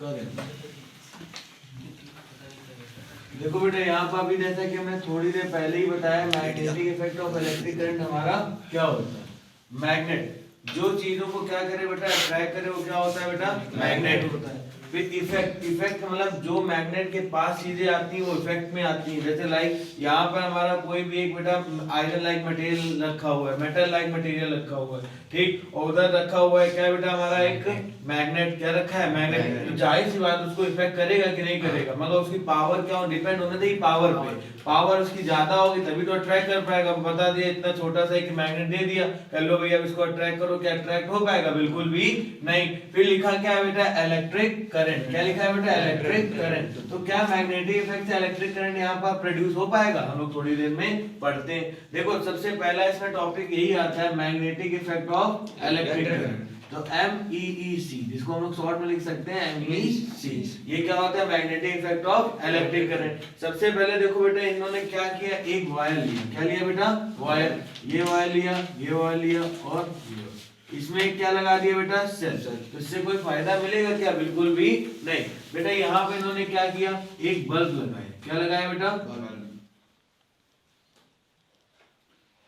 देखो बेटा यहाँ पर अभी जैसा कि हमने थोड़ी देर पहले ही बताया magnetic effect of electric current हमारा क्या होता है। मैग्नेट जो चीजों को क्या करे बेटा अट्रैक्ट करे वो क्या होता है बेटा मैग्नेट होता है। फिर इफेक्ट, इफेक्ट मतलब जो मैग्नेट के पास चीजें आती हैं वो इफेक्ट में आती हैं। जैसे लाइक यहाँ पर हमारा कोई भी एक बेटा आयरन लाइक मटेरियल रखा हुआ है, मेटल लाइक मटेरियल रखा हुआ है, ठीक, और उधर रखा हुआ है क्या बेटा हमारा एक मैग्नेट, क्या रखा है मैग्नेट। तो जाहिर सी बात उसको इफेक्ट करेगा कि नहीं करेगा, मतलब उसकी पावर क्या डिपेंड होने देगी पावर पे। पावर उसकी ज्यादा होगी तभी तो अट्रैक्ट कर पाएगा। बता दिया इतना छोटा सा एक मैग्नेट दे दिया, कह लो भैया इसको अट्रैक्ट करो, क्या अट्रैक्ट हो पाएगा? बिल्कुल भी नहीं। फिर लिखा क्या है बेटा इलेक्ट्रिक करंट, क्या लिखा है बेटा इलेक्ट्रिक करंट। तो क्या मैग्नेटिक इफेक्ट से इलेक्ट्रिक करंट यहाँ पर प्रोड्यूस हो पाएगा? हम लोग थोड़ी देर में पढ़ते हैं। देखो सबसे पहला इसका टॉपिक यही आता है magnetic effect of electric current. तो MEEC जिसको हम लोग शॉर्ट में लिख सकते हैं MEEC, ये क्या होता है magnetic effect of electric current. सबसे पहले देखो बेटा इन्होंने क्या किया, एक वायर लिया, क्या लिया बेटा वायर, ये वायर लिया, ये वायर लिया और इसमें क्या लगा दिया बेटा सेल। तो इससे कोई फायदा मिलेगा क्या? बिल्कुल भी नहीं बेटा। यहाँ पे इन्होंने क्या किया, एक बल्ब लगाया, क्या लगाया बेटा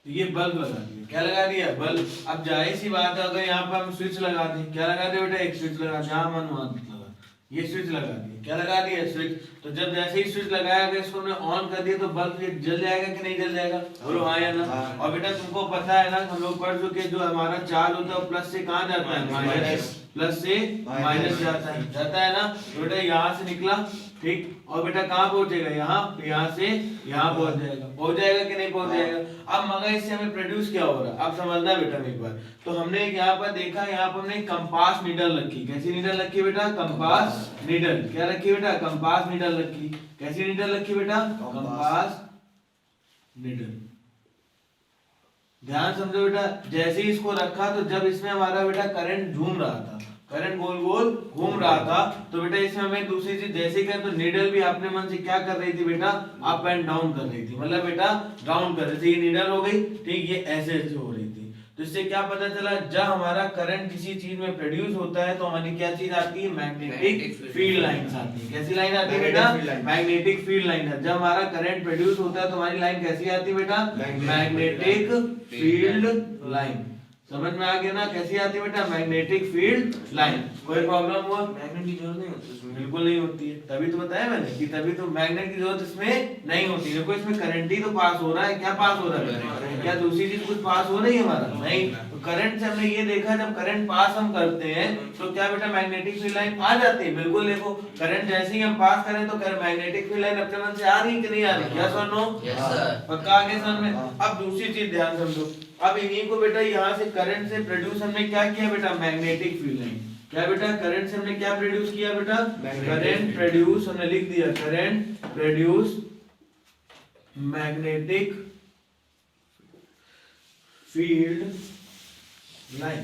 ये बल्ब लगा दिया, क्या लगा दिया बल्ब। अब जाहिर सी बात है अगर यहाँ पर हम स्विच लगा दें, क्या लगा दिया बेटा एक स्विच लगा, जहां मन वहां लगा, ये स्विच लगा दिया, क्या लगा दिया स्विच। तो जब जैसे ही स्विच लगाया गया इसको हमने ऑन कर दिया तो बल्ब ये जल जाएगा कि नहीं जल जाएगा? बोलो हाँ या ना। और बेटा तुमको पता है ना हम लोग पढ़ चुके जो हमारा चार्ज होता है वो प्लस से कहाँ जाता है माइनस, प्लस से माइनस जाता है ना। तो बेटा यहाँ से निकला, ठीक, और बेटा कहाँ पहुंचेगा यहाँ से यहाँ पहुंच जाएगा कि नहीं पहुंच जाएगा। अब मगर इससे हमें प्रोड्यूस क्या हो रहा है अब समझना बेटा एक बार। तो हमने यहाँ पर देखा, यहाँ पर हमने कंपास नीडल रखी, कैसी नीडल रखी बेटा कंपास नीडल, क्या रखी बेटा कंपास नीडल रखी। कैसी नीडल रखी बेटा कंपास नीडल। ध्यान समझो बेटा, जैसे ही इसको रखा तो जब इसमें हमारा बेटा करंट घूम रहा था, करंट गोल गोल घूम रहा था, तो बेटा इसमें हमें दूसरी चीज जैसे क्या, तो नीडल भी अपने मन से क्या कर रही थी बेटा अप एंड डाउन कर रही थी, मतलब बेटा डाउन कर रही थी। ये नीडल हो गई, ठीक, ये ऐसे ऐसे हो रही थी। तो इससे क्या पता चला जब हमारा करंट किसी चीज में प्रोड्यूस होता है तो हमारी क्या चीज आती है मैग्नेटिक फील्ड लाइंस आती है। कैसी लाइन आती है बेटा मैग्नेटिक फील्ड लाइन। जब हमारा करंट प्रोड्यूस होता है तो हमारी लाइन कैसी आती है बेटा मैग्नेटिक फील्ड लाइन। समझ में आ गया ना कैसी आती है बेटा मैग्नेटिक फील्ड लाइन। कोई प्रॉब्लम हुआ? मैग्नेट की जरूरत नहीं होती इसमें, बिल्कुल नहीं होती है। तभी तो बताया मैंने कि तभी तो मैग्नेट की जरूरत इसमें नहीं होती। देखो इसमें करंट ही तो पास हो रहा है, क्या पास हो रहा है, क्या दूसरी चीज कुछ पास हो रही है हमारा? नहीं। तो करंट से हमने ये देखा जब करंट पास हम करते हैं तो क्या बेटा मैग्नेटिक फील्ड लाइन आ जाती है। बिल्कुल देखो करंट जैसे ही हम पास करें तो मैग्नेटिक फील्ड लाइन अपने मन से आ रही है कि नहीं आ रही? यस और नो? पक्का आ गया समझ में? अब दूसरी चीज ध्यान समझो, अब इन्हीं को बेटा यहाँ से करंट से प्रोड्यूस हमने क्या किया बेटा मैग्नेटिक फील्ड लाइन। क्या बेटा करंट से हमने क्या प्रोड्यूस किया बेटा करंट प्रोड्यूस, हमने लिख दिया current produce magnetic field line.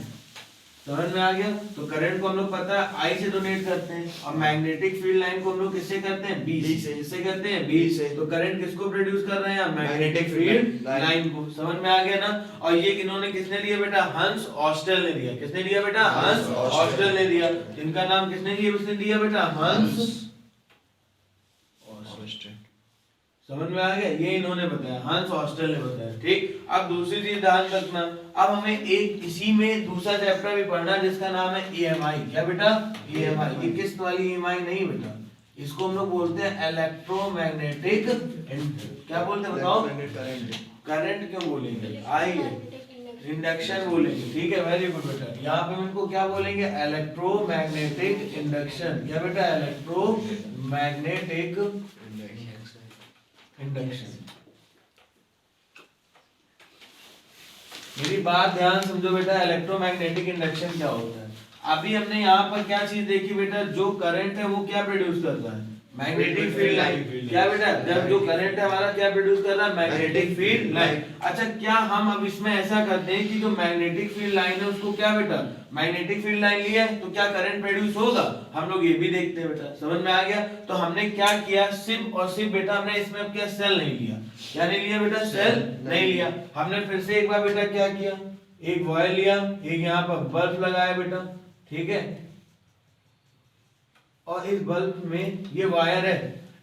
समझ में आ गया? तो करंट को हम लोग पता है आई से डोनेट करते हैं और मैग्नेटिक फील्ड लाइन को हम लोग किससे करते हैं बी से। किससे करते हैं बी से। तो करंट किसको प्रोड्यूस कर रहे हैं मैग्नेटिक फील्ड लाइन को। समझ में आ गया ना? और ये इन्होंने किसने लिया बेटा हंस ऑस्टेल ने दिया। किसने लिया बेटा हंस ऑस्टेल ने दिया। इनका नाम किसने दिया? उसने दिया बेटा हंस ऑस्टेल। समझ में आ गया? ये इन्होंने बताया हंस ऑस्टेल ने बताया, ठीक। अब दूसरी चीज ध्यान रखना, अब हमें एक इसी में दूसरा चैप्टर भी पढ़ना जिसका नाम है EMI। क्या बेटा EMI। ये किस्त वाली EMI नहीं बेटा, इसको हम लोग बोलते हैं इलेक्ट्रोमैग्नेटिक, क्या बोलते हैं बताओ? करंट क्यों बोलेंगे? आइए इंडक्शन बोलेंगे, ठीक है, वेरी गुड बेटा। यहाँ पे हम इनको क्या बोलेंगे इलेक्ट्रोमैग्नेटिक इंडक्शन। क्या बेटा इलेक्ट्रोमैग्नेटिक इंडक्शन। मेरी बात ध्यान समझो बेटा, इलेक्ट्रोमैग्नेटिक इंडक्शन क्या होता है। अभी हमने यहाँ पर क्या चीज देखी बेटा, जो करंट है वो क्या प्रोड्यूस करता है मैग्नेटिक फील्ड लाइन। क्या बेटा जब जो करंट है हमारा क्या प्रोड्यूस कर रहा है मैग्नेटिक फील्ड लाइन। अच्छा क्या हम अब इसमें ऐसा करते हैं कि जो मैग्नेटिक फील्ड लाइन है उसको क्या बेटा मैग्नेटिक फील्ड लाइन लिया है तो क्या करंट प्रोड्यूस होगा? हम लोग ये भी देखते हैं बेटा। समझ में आ गया? तो हमने क्या किया सिर्फ और सिर्फ बेटा हमने इसमें अब क्या सेल नहीं लिया। क्या नहीं लिया बेटा? सेल नहीं लिया। हमने फिर से एक बार बेटा क्या किया, एक वायर लिया, एक यहाँ पर बल्ब लगाया बेटा, ठीक है, और इस बल्ब में ये वायर है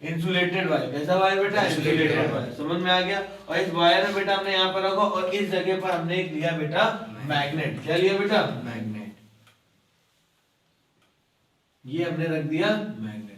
इंसुलेटेड वायर। कैसा वायर बेटा? Insulated wire. समझ में आ गया। और इस वायर में बेटा हमने यहाँ पर रखा और इस जगह पर हमने एक लिया बेटा मैग्नेट। क्या लिया बेटा? मैग्नेट। ये हमने रख दिया मैग्नेट।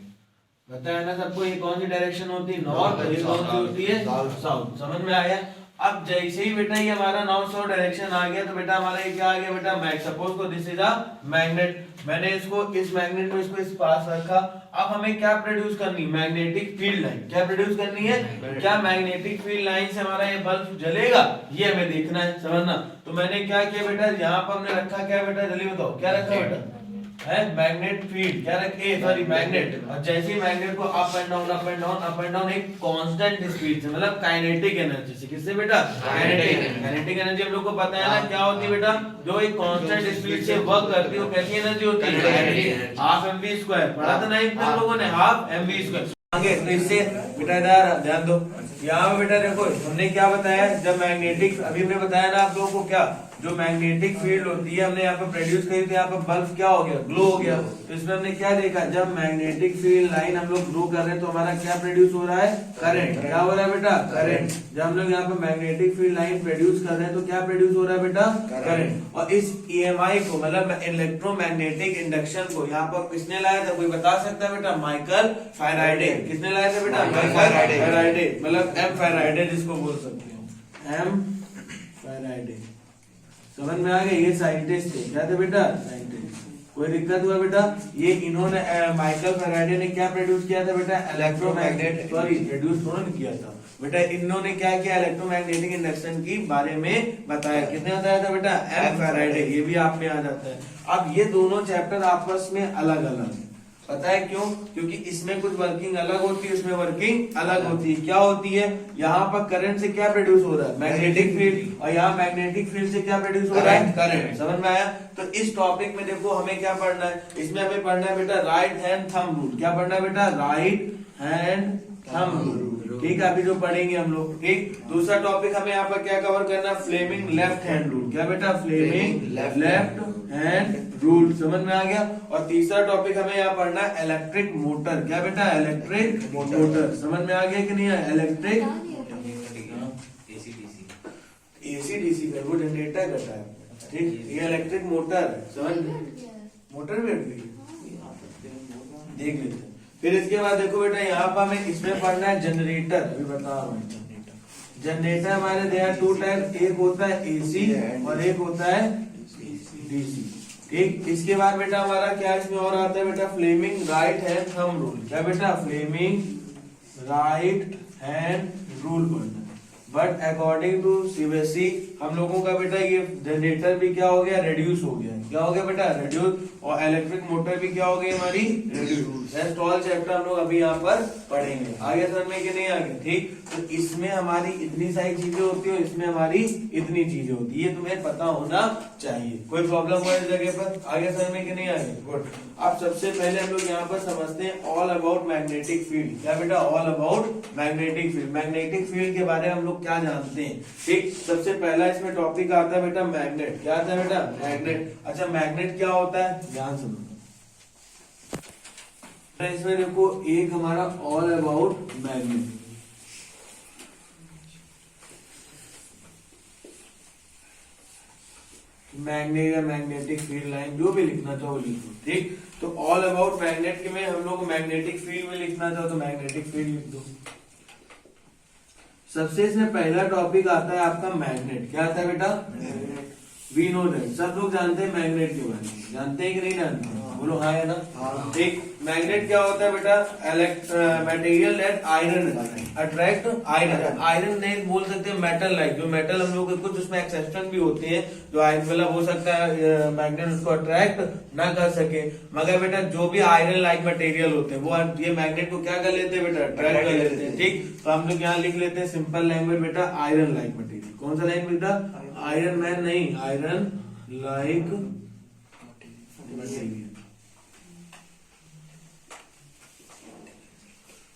बताया ना सबको ये कौन सी डायरेक्शन होती है? नॉर्थ। और ये कौन सी होती है? साउथ। समझ में आया। अब जैसे ही बेटा ये हमारा नॉर्थ साउथ डायरेक्शन आ गया तो बेटा हमारा ये क्या आ गया बेटा? मैग। सपोज को दिस इज अ मैग्नेट। मैंने इसको इस मैग्नेट को इसको इस पास रखा। अब हमें क्या प्रोड्यूस करनी? Magnetic field line. क्या प्रोड्यूस करनी है? क्या मैग्नेटिक फील्ड लाइन से हमारा ये बल्ब जलेगा? ये हमें देखना है, समझना। तो मैंने क्या किया बेटा? यहाँ पर हमने रखा क्या बेटा? जल्दी बताओ क्या रखा बेटा? है मैग्नेट फील्ड। क्या रखे? Sorry magnet. और जैसे ही मैग्नेट को up and down up and down up and down एक कांस्टेंट स्पीड से, मतलब काइनेटिक एनर्जी से। किससे बेटा? काइनेटिक एनर्जी हम लोग को पता है ना क्या होती है बेटा? जो एक कांस्टेंट स्पीड से वर्क करती है वो कैसी एनर्जी होती है? Half mv square. पढ़ा था ना इतने लोगों ने? Half mv square. आगे तो इससे बेटा इधर ध्यान दो। यहाँ पे बेटा देखो हमने क्या बताया? जब मैग्नेटिक, अभी हमने बताया ना आप लोगों को, क्या जो मैग्नेटिक फील्ड होती है हमने यहाँ पे प्रोड्यूस करी थी, यहाँ पे बल्ब क्या हो गया? ग्लो हो गया। तो इसमें हमने क्या देखा? जब मैग्नेटिक फील्ड लाइन हम लोग ग्लो कर रहे हैं तो हमारा क्या प्रोड्यूस हो रहा है? करंट। क्या हो रहा है बेटा? करंट। जब हम लोग यहाँ पे मैग्नेटिक फील्ड लाइन प्रोड्यूस कर रहे हैं तो क्या प्रोड्यूस हो रहा है बेटा? करंट। और इस EMI को, मतलब इलेक्ट्रोमैग्नेटिक इंडक्शन को यहाँ पर किसने लाया था? कोई बता सकता है बेटा? Michael Faraday. किसने लाया था बेटा? माइकल फैराडे, मतलब एम फैराडे जिसको बोल सकते हो, एम फैराडे। समझ में आ गया? ये साइंटिस्ट थे। क्या थे बेटा? साइंटिस्ट। कोई दिक्कत हुआ बेटा? ये इन्होंने माइकल फैराडे ने क्या प्रोड्यूस किया था बेटा? इलेक्ट्रोमैग्नेट, सॉरी प्रोड्यूस उन्होंने किया था बेटा। इन्होंने क्या किया? इलेक्ट्रोमैग्नेटिक इंडक्शन की बारे में बताया। किसने बताया था बेटा? M Faraday. ये भी आप में आ जाता है। अब ये दोनों चैप्टर आपस में अलग अलग है। पता है क्यों? क्योंकि इसमें कुछ वर्किंग अलग होती है, इसमें वर्किंग अलग होती है। क्या होती है? यहाँ पर करंट से क्या प्रोड्यूस हो रहा है? Magnetic field. और यहाँ मैग्नेटिक फील्ड से क्या प्रोड्यूस हो रहा है? करंट। समझ में आया? तो इस टॉपिक में देखो हमें क्या पढ़ना है? इसमें हमें पढ़ना है बेटा राइट हैंड थंब रूल। क्या पढ़ना है बेटा? Right hand thumb rule. ठीक है, अभी जो पढ़ेंगे हम लोग। ठीक। दूसरा टॉपिक हमें यहाँ पर क्या कवर करना? Fleming left hand rule. क्या बेटा? Fleming left hand rule. समझ में आ गया? और तीसरा टॉपिक हमें यहाँ पढ़ना है इलेक्ट्रिक मोटर। क्या बेटा? Electric motor. समझ में आ गया कि नहीं? इलेक्ट्रिक एसी डीसी का वो जनरेटर करता है। ठीक, ये इलेक्ट्रिक मोटर है। समझ मोटर भी देख लेते हैं। फिर इसके बाद देखो बेटा यहाँ पर हमें इसमें पढ़ना है जनरेटर। अभी बता रहा हूँ जनरेटर हमारे देयर टू टाइप, एक होता है एसी और एक होता है डीसी। ठीक। इसके बाद बेटा हमारा क्या इसमें और आता है बेटा? Fleming right hand thumb rule. क्या बेटा? Fleming right hand rule. But according to CBSE हम लोगों का बेटा ये जनरेटर भी क्या हो गया? रिड्यूस हो गया। क्या हो गया बेटा? रिड्यूस। और इलेक्ट्रिक मोटर भी क्या हो गई हमारी? रिड्यूस। दैट्स ऑल चैप्टर हम लोग अभी यहाँ पर पढ़ेंगे। आगे समझ में कि नहीं आगे? ठीक। तो इसमें हमारी इतनी सारी चीजें होती है, इसमें हमारी इतनी चीजें होती है, ये तुम्हें पता होना चाहिए। कोई प्रॉब्लम हो इस जगह पर? आगे समझ में कि नहीं आगे? गुड। अब सबसे पहले हम लोग यहाँ पर समझते हैं ऑल अबाउट मैग्नेटिक फील्ड। क्या बेटा? All about magnetic field. Magnetic field के बारे में हम लोग क्या जानते हैं? ठीक। सबसे पहला इसमें टॉपिक आता है बेटा मैग्नेट। क्या आता है बेटा? मैग्नेट। अच्छा मैग्नेट क्या होता है? ध्यान सुनो। इसमें देखो एक हमारा ऑल अबाउट मैग्नेट, मैग्नेट या मैग्नेटिक फील्ड लाइन जो भी लिखना चाहो लिखो। ठीक। तो ऑल अबाउट मैग्नेट के में हम लोग मैग्नेटिक फील्ड में लिखना चाहो तो मैग्नेटिक फील्ड लिख दो। सबसे इसमें पहला टॉपिक आता है आपका मैग्नेट। क्या आता है बेटा? मैग्नेट। वी नो दैट, सब लोग जानते हैं मैग्नेट के बारे में। जानते हैं कि नहीं जानते? बोलो हाँ है ना? ठीक। मैग्नेट क्या होता है बेटा? Material that iron attract iron. Iron नहीं बोल सकते, मेटल लाइक। जो मेटल हम लोग कुछ उसमें एक्सेप्शन भी होते हैं जो आयरन मतलब हो सकता है मैग्नेट उसको अट्रैक्ट ना कर सके, मगर बेटा जो भी आयरन लाइक मटेरियल होते हैं वो ये मैग्नेट को क्या कर लेते हैं बेटा? अट्रैक्ट कर लेते हैं। ठीक। तो हम लोग यहाँ लिख लेते हैं सिंपल लैंग्वेज बेटा आयरन लाइक मटेरियल। कौन सा लाइन बेटा? आयरन मैन नहीं, आयरन लाइक मटेरियल।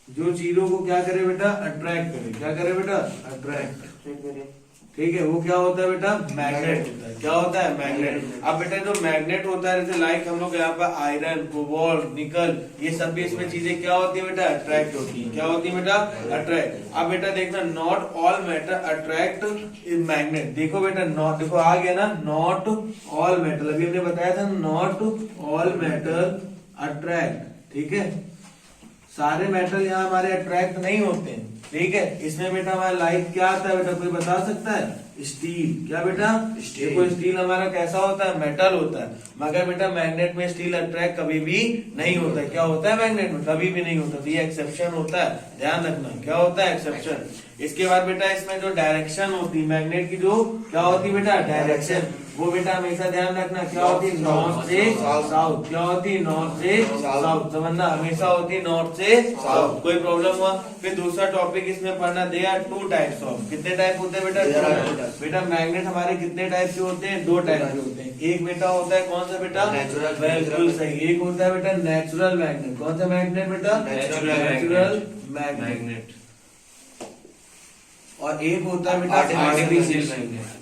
जो चीजों को क्या करे बेटा? अट्रैक्ट करे। क्या करे बेटा? अट्रैक्ट। ठीक है, वो क्या होता है बेटा, मैग्नेट होता है। क्या होता है, मैग्नेट। अब बेटा जो मैग्नेट होता है, जैसे लाइक हम लोग यहाँ पर आयरन, कोबाल्ट, निकल, ये सब भी इसमें चीजें क्या होती है बेटा, अट्रैक्ट होती है। क्या होती है बेटा, अट्रैक्ट। अब बेटा देखना, not all matter attract is magnet. देखो बेटा, नॉट, देखो आ गया ना, नॉट ऑल मेटल, अभी हमने बताया था नॉट ऑल मेटल अट्रैक्ट। ठीक है, सारे मेटल यहाँ हमारे अट्रैक्ट नहीं होते हैं। ठीक है, इसमें बेटा हमारा लाइक क्या आता है बेटा, कोई बता सकता है, स्टील। क्या बेटा, देखो स्टील हमारा कैसा होता है, मेटल होता है, मगर बेटा मैग्नेट में स्टील अट्रैक्ट कभी भी नहीं होता है। क्या होता है, मैग्नेट में कभी भी नहीं होता, तो ये एक्सेप्शन होता है, ध्यान रखना। क्या होता है, एक्सेप्शन। इसके बाद बेटा इसमें जो डायरेक्शन होती है मैग्नेट की, जो क्या होती है बेटा, डायरेक्शन, वो बेटा हमेशा ध्यान रखना क्या होती है, नॉर्थ से साउथ। क्या होती है, नॉर्थ से साउथ, समझना, हमेशा होती है नॉर्थ से साउथ। कोई प्रॉब्लम हुआ? फिर दूसरा टॉपिक इसमें पढ़ना, they are two types of, कितने टाइप होते हैं बेटा, बेटा मैग्नेट हमारे कितने टाइप के होते हैं, दो टाइप के होते हैं। एक बेटा होता है कौन सा बेटा, बिल्कुल सही, एक होता है बेटा नेचुरल मैग्नेट। कौन सा मैग्नेट बेटा, नेचुरल मैग्नेट। और एक होता है बेटा आर्टिफिशियल मैग्नेट।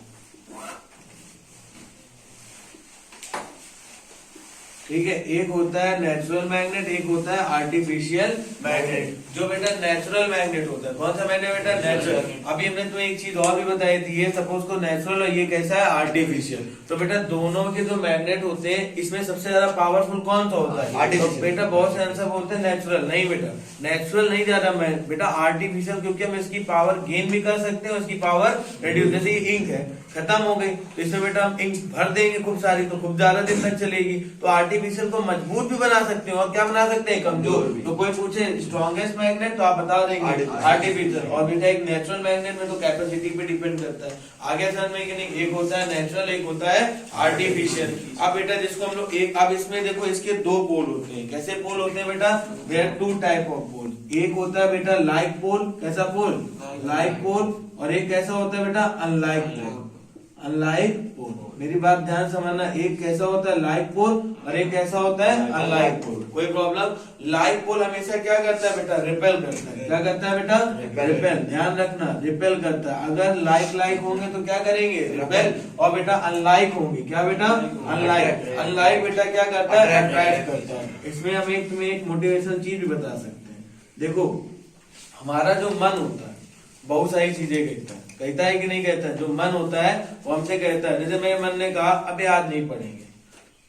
ठीक है, एक होता है नेचुरल मैग्नेट, एक होता है आर्टिफिशियल मैग्नेट। जो बेटा नेचुरल मैग्नेट होता है, कौन सा मैग्नेट बेटा, नेचुरल। अभी हमने तुम्हें एक चीज और भी बताई थी, ये सपोज को नेचुरल और ये कैसा है, आर्टिफिशियल। तो बेटा दोनों के जो मैग्नेट होते हैं, इसमें सबसे ज्यादा पावरफुल कौन सा होता है, तो बेटा बहुत से आंसर बोलते हैं नेचुरल। नहीं बेटा, नेचुरल नहीं ज्यादा बेटा, आर्टिफिशियल, क्योंकि हम इसकी पावर गेन भी कर सकते हैं और इसकी पावर रिड्यूस। जैसे ये इंक है, खत्म हो गई, तो इसमें बेटा हम इंक भर देंगे खूब सारी, तो खूब ज्यादा दिन तक चलेगी। तो आर्टिफिशियल को मजबूत भी बना सकते हैं, और क्या बना सकते हैं, कमजोर भी। तो कोई पूछे स्ट्रॉन्गेस्ट मैग्नेट, तो आप बता देंगे आर्टिफिशियल। और बेटा एक नेचुरल मैग्नेट में तो कैपेसिटी पे डिपेंड करता है। आगे समझ में कि नहीं, एक होता है नेचुरल, एक होता है आर्टिफिशियल। अब बेटा जिसको हम लोग एक, अब इसमें देखो इसके दो पोल होते हैं। कैसे पोल होते हैं बेटा, there are two type of pole. एक होता है बेटा लाइक पोल, कैसा पोल, लाइक पोल, और एक कैसा होता है बेटा, अनलाइक पोल। अनलाइक पोल, मेरी बात ध्यान समझना, एक कैसा होता है लाइक पोल और एक कैसा होता है अनलाइक पोल। कोई प्रॉब्लम? लाइक पोल हमेशा क्या करता है बेटा, रिपेल करता है। क्या करता है बेटा, रिपेल। ध्यान रखना, रिपेल करता है। अगर लाइक लाइक होंगे तो क्या करेंगे, रिपेल। और बेटा अनलाइक होंगे, क्या बेटा, अनलाइक। अनलाइक बेटा क्या करता है, अट्रैक्ट करता है। इसमें हम एक तुम्हें एक मोटिवेशनल चीज भी बता सकते हैं। देखो हमारा जो मन होता है बहुत सारी चीजें कहता है कि नहीं कहता है। जो मन होता है वो हमसे कहता है, जैसे मेरे मन ने कहा अबे आज नहीं पढ़ेंगे,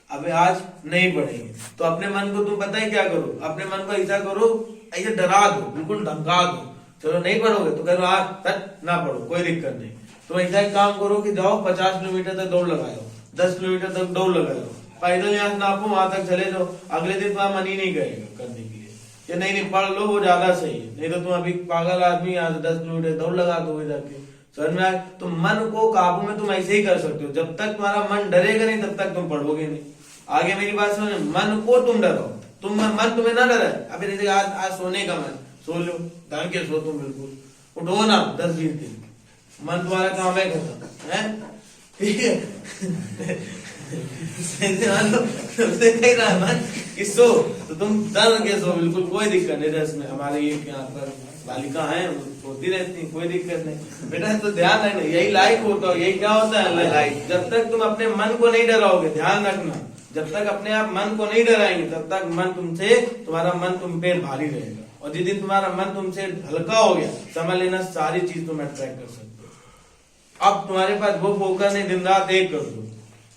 अबे आज नहीं पढ़ेंगे, तो अपने मन को तुम पता है क्या करो, अपने मन को ऐसा करो, ऐसे डरा दो, बिल्कुल धमका दो, चलो नहीं पढ़ोगे तो कहो आज तक ना पढ़ो, कोई दिक्कत नहीं। तो ऐसा एक काम करो कि जाओ 50 किलोमीटर तक दौड़ लगाओ, 10 किलोमीटर तक दौड़ लगाओ, पैदल यहाँ नापो वहां तक चले जाओ। अगले दिन तुम्हारा मन ही नहीं करेगा करने के लिए, ये नहीं पढ़ लो वो ज्यादा सही है। नहीं तो तुम अभी पागल आदमी यहाँ से 10 किलोमीटर दौड़ लगा दोगे जाके। समझ में आए? तो मन को काबू में तुम ऐसे ही कर सकते हो, जब तक तुम्हारा मन डरेगा नहीं तब तक तुम पढ़ोगे नहीं। आगे मेरी बात समझ, मन को तुम डरो, तुम मन तुम्हें ना डरे। अभी जैसे आज सोने का मन, सो लो, ढंग के सो तुम, बिल्कुल उठो ना 10-20 दिन, मन तुम्हारा काम है खत्म है, ठीक है। कह रहा है मन कि सो, तो तुम डर के सो, बिल्कुल कोई दिक्कत नहीं। इसमें हमारे ये यहाँ पर बालिका है सोती रहती, कोई दिक्कत नहीं बेटा। तो ध्यान रखना, यही लाइक होता है, यही क्या होता है लाइक। जब तक तुम अपने मन को नहीं डराओगे, ध्यान रखना, जब तक अपने आप मन को नहीं डराएंगे तब तक मन तुमसे, तुम्हारा मन तुम पे भारी रहेगा। और जिस दिन तुम्हारा मन तुमसे हल्का हो गया, समझ लेना सारी चीज तुम अट्रैक्ट कर सकते हो। अब तुम्हारे पास वो फोकस नहीं, दिन रात एक कर दो,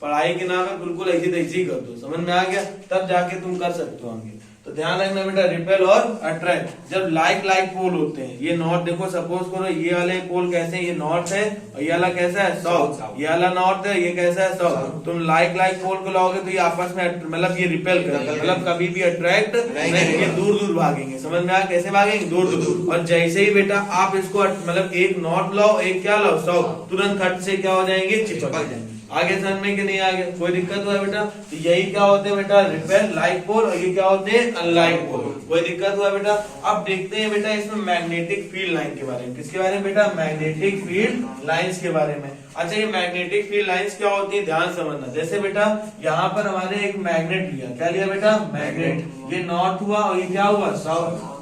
पढ़ाई के नाम है बिल्कुल ऐसी तैसी कर दो, समझ में आ गया, तब जाके तुम कर सकते हो आगे। तो ध्यान रखना बेटा, रिपेल और अट्रैक्ट। जब लाइक लाइक पोल होते हैं, ये नॉर्थ, देखो सपोज करो ये वाले पोल कैसे, ये नॉर्थ है और ये वाला कैसा है साउथ, ये वाला नॉर्थ है, ये कैसा है साउथ। तुम लाइक लाइक पोल को लाओगे तो ये आपस में मतलब ये रिपेल करेंगे, मतलब कभी भी अट्रैक्ट नहीं, ये दूर दूर भागेंगे। समझ में आया कैसे भागेंगे, दूर दूर। और जैसे ही बेटा आप इसको मतलब एक नॉर्थ लाओ, एक क्या लाओ साउथ, तुरंत खट से क्या हो जाएंगे, चिपक जाएंगे। आगे समझ में कि नहीं आगे कोई दिक्कत हुआ बेटा? तो यही क्या होते हैं बेटा, रिपेल लाइक पोल, और ये क्या होते हैं अनलाइक पोल। कोई दिक्कत हुआ बेटा? अब देखते हैं बेटा इसमें मैग्नेटिक फील्ड लाइन के बारे में। किसके बारे में बेटा? मैग्नेटिक फील्ड लाइंस के बारे में। अच्छा ये मैग्नेटिक फील्ड लाइंस क्या होती है, ध्यान समझना। जैसे बेटा यहाँ पर हमारे एक मैग्नेट लिया, क्या लिया बेटा, मैग्नेट। ये नॉर्थ हुआ और ये क्या हुआ, साउथ।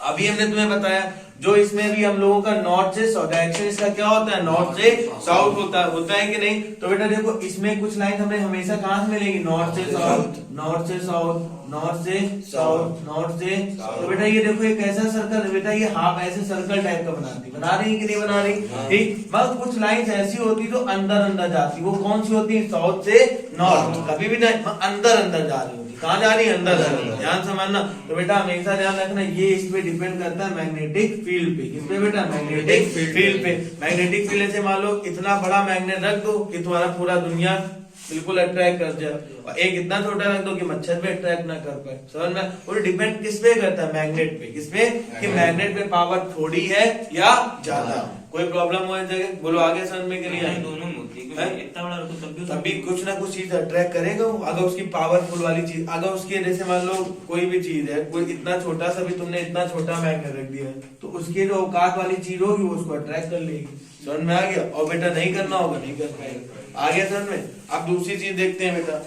अभी हमने तुम्हें बताया जो इसमें भी हम लोगों का नॉर्थ से साउथ डायरेक्शन इसका क्या होता है, नॉर्थ से साउथ होता है कि नहीं। तो बेटा देखो इसमें कुछ लाइन हमें हमेशा कहां से मिलेगी, नॉर्थ से साउथ, नॉर्थ से साउथ, नॉर्थ से साउथ, नॉर्थ से। तो बेटा ये देखो एक ऐसा सर्कल है बेटा, ये हाफ ऐसे सर्कल टाइप का बना रही है कि नहीं बना रही, ठीक। बस कुछ लाइंस ऐसी होती जो अंदर अंदर जाती, वो कौन सी होती है, साउथ से नॉर्थ, कभी भी नहीं अंदर अंदर जा रही होती, कहाँ जा रही है, अंदर जा रही है, ध्यान समझना। तो बेटा हमेशा ध्यान रखना ये इस पे डिपेंड करता है मैग्नेटिक फील्ड पे, किस पे बेटा, मैग्नेटिक फील्ड पे। मैग्नेटिक फील्ड से मान लो इतना बड़ा मैग्नेट रख दो कि तुम्हारा पूरा दुनिया बिल्कुल अट्रैक्ट कर जाए, और एक इतना छोटा रख दो कि मच्छर पे अट्रैक्ट ना कर पाए, समझ में। और डिपेंड किस पे करता है, मैग्नेट पे, किस पे, कि मैग्नेट पे पावर थोड़ी है या ज्यादा। कोई प्रॉब्लम हो जगह बोलो आगे समझ में के लिए दोनों होती है, इतना बड़ा रखो तभी कुछ ना कुछ चीज अट्रैक्ट करेगा। अगर उसकी पावरफुल वाली चीज, अगर उसके जैसे मान लो कोई भी चीज है, कोई इतना छोटा सा भी तुमने इतना छोटा मैग्नेट रख दिया है, तो उसके जो औकात वाली चीज होगी वो उसको अट्रैक्ट कर लेगी, समझ में आ गया। और बेटा नहीं करना होगा नहीं कर पाएगा, आ गया समझ में। अब दूसरी चीज देखते हैं बेटा,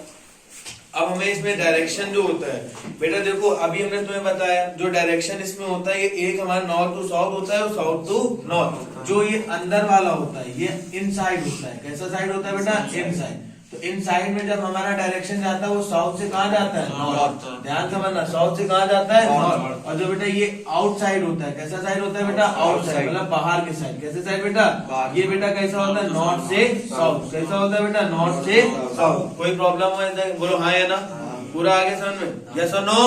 अब हमें इसमें डायरेक्शन जो होता है बेटा, देखो अभी हमने तुम्हें बताया जो डायरेक्शन इसमें होता है, ये एक हमारा नॉर्थ टू साउथ होता है और साउथ टू नॉर्थ। जो ये अंदर वाला होता है ये इनसाइड होता है, कैसा साइड होता है बेटा, इनसाइड। तो इनसाइड में जब हमारा डायरेक्शन जाता है वो साउथ से कहाँ जाता है, नॉर्थ, ध्यान समझना, साउथ से कहाँ जाता है, नॉर्थ। और जो बेटा ये आउटसाइड होता है, कैसा साइड होता है बेटा, आउटसाइड, मतलब बाहर के साइड, कैसे साइड बेटा, ये बेटा कैसा होता है, नॉर्थ से साउथ, कैसा होता है बेटा, नॉर्थ से साउथ। कोई प्रॉब्लम हो बोलो हाँ या ना, पूरा आगे समझ में, यस और नो,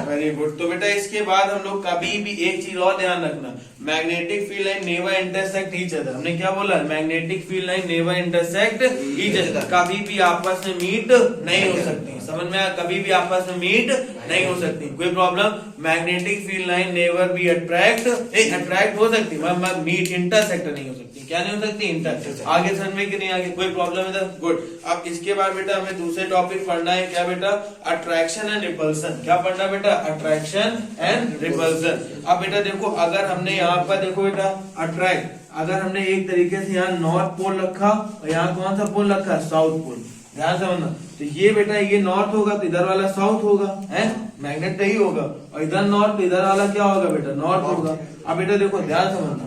वेरी गुड। तो बेटा इसके बाद हम लोग कभी भी एक चीज और ध्यान रखना, magnetic field line never intersect each other. हमने क्या बोला, magnetic field line never intersect each other, कभी भी आपस में मीट नहीं हो सकती, समझ में आया, कभी भी आपस में मीट नहीं हो सकती। कोई problem, magnetic field line never be attract हो सकती, मीट इंटरसेक्ट नहीं हो सकती, क्या नहीं हो सकती, इंटरसेक्ट। आगे समझ में कि नहीं, आगे कोई प्रॉब्लम है, गुड। अब इसके बाद बेटा हमें दूसरे टॉपिक पढ़ना है, क्या बेटा, अट्रैक्शन एंड रिपल्सन। क्या पढ़ना बेटा, अट्रैक्शन एंड रिपल्सन। अब बेटा देखो अगर हमने यहाँ पर देखो बेटा अट्रैक्ट, अगर हमने एक तरीके से यहाँ नॉर्थ पोल रखा और यहाँ कौन सा पोल रखा, साउथ पोल, ध्यान समझना। तो ये बेटा ये नॉर्थ होगा तो इधर वाला साउथ होगा, है मैग्नेट नहीं होगा, और इधर नॉर्थ तो इधर वाला क्या होगा बेटा, नॉर्थ होगा। अब बेटा देखो ध्यान समझना,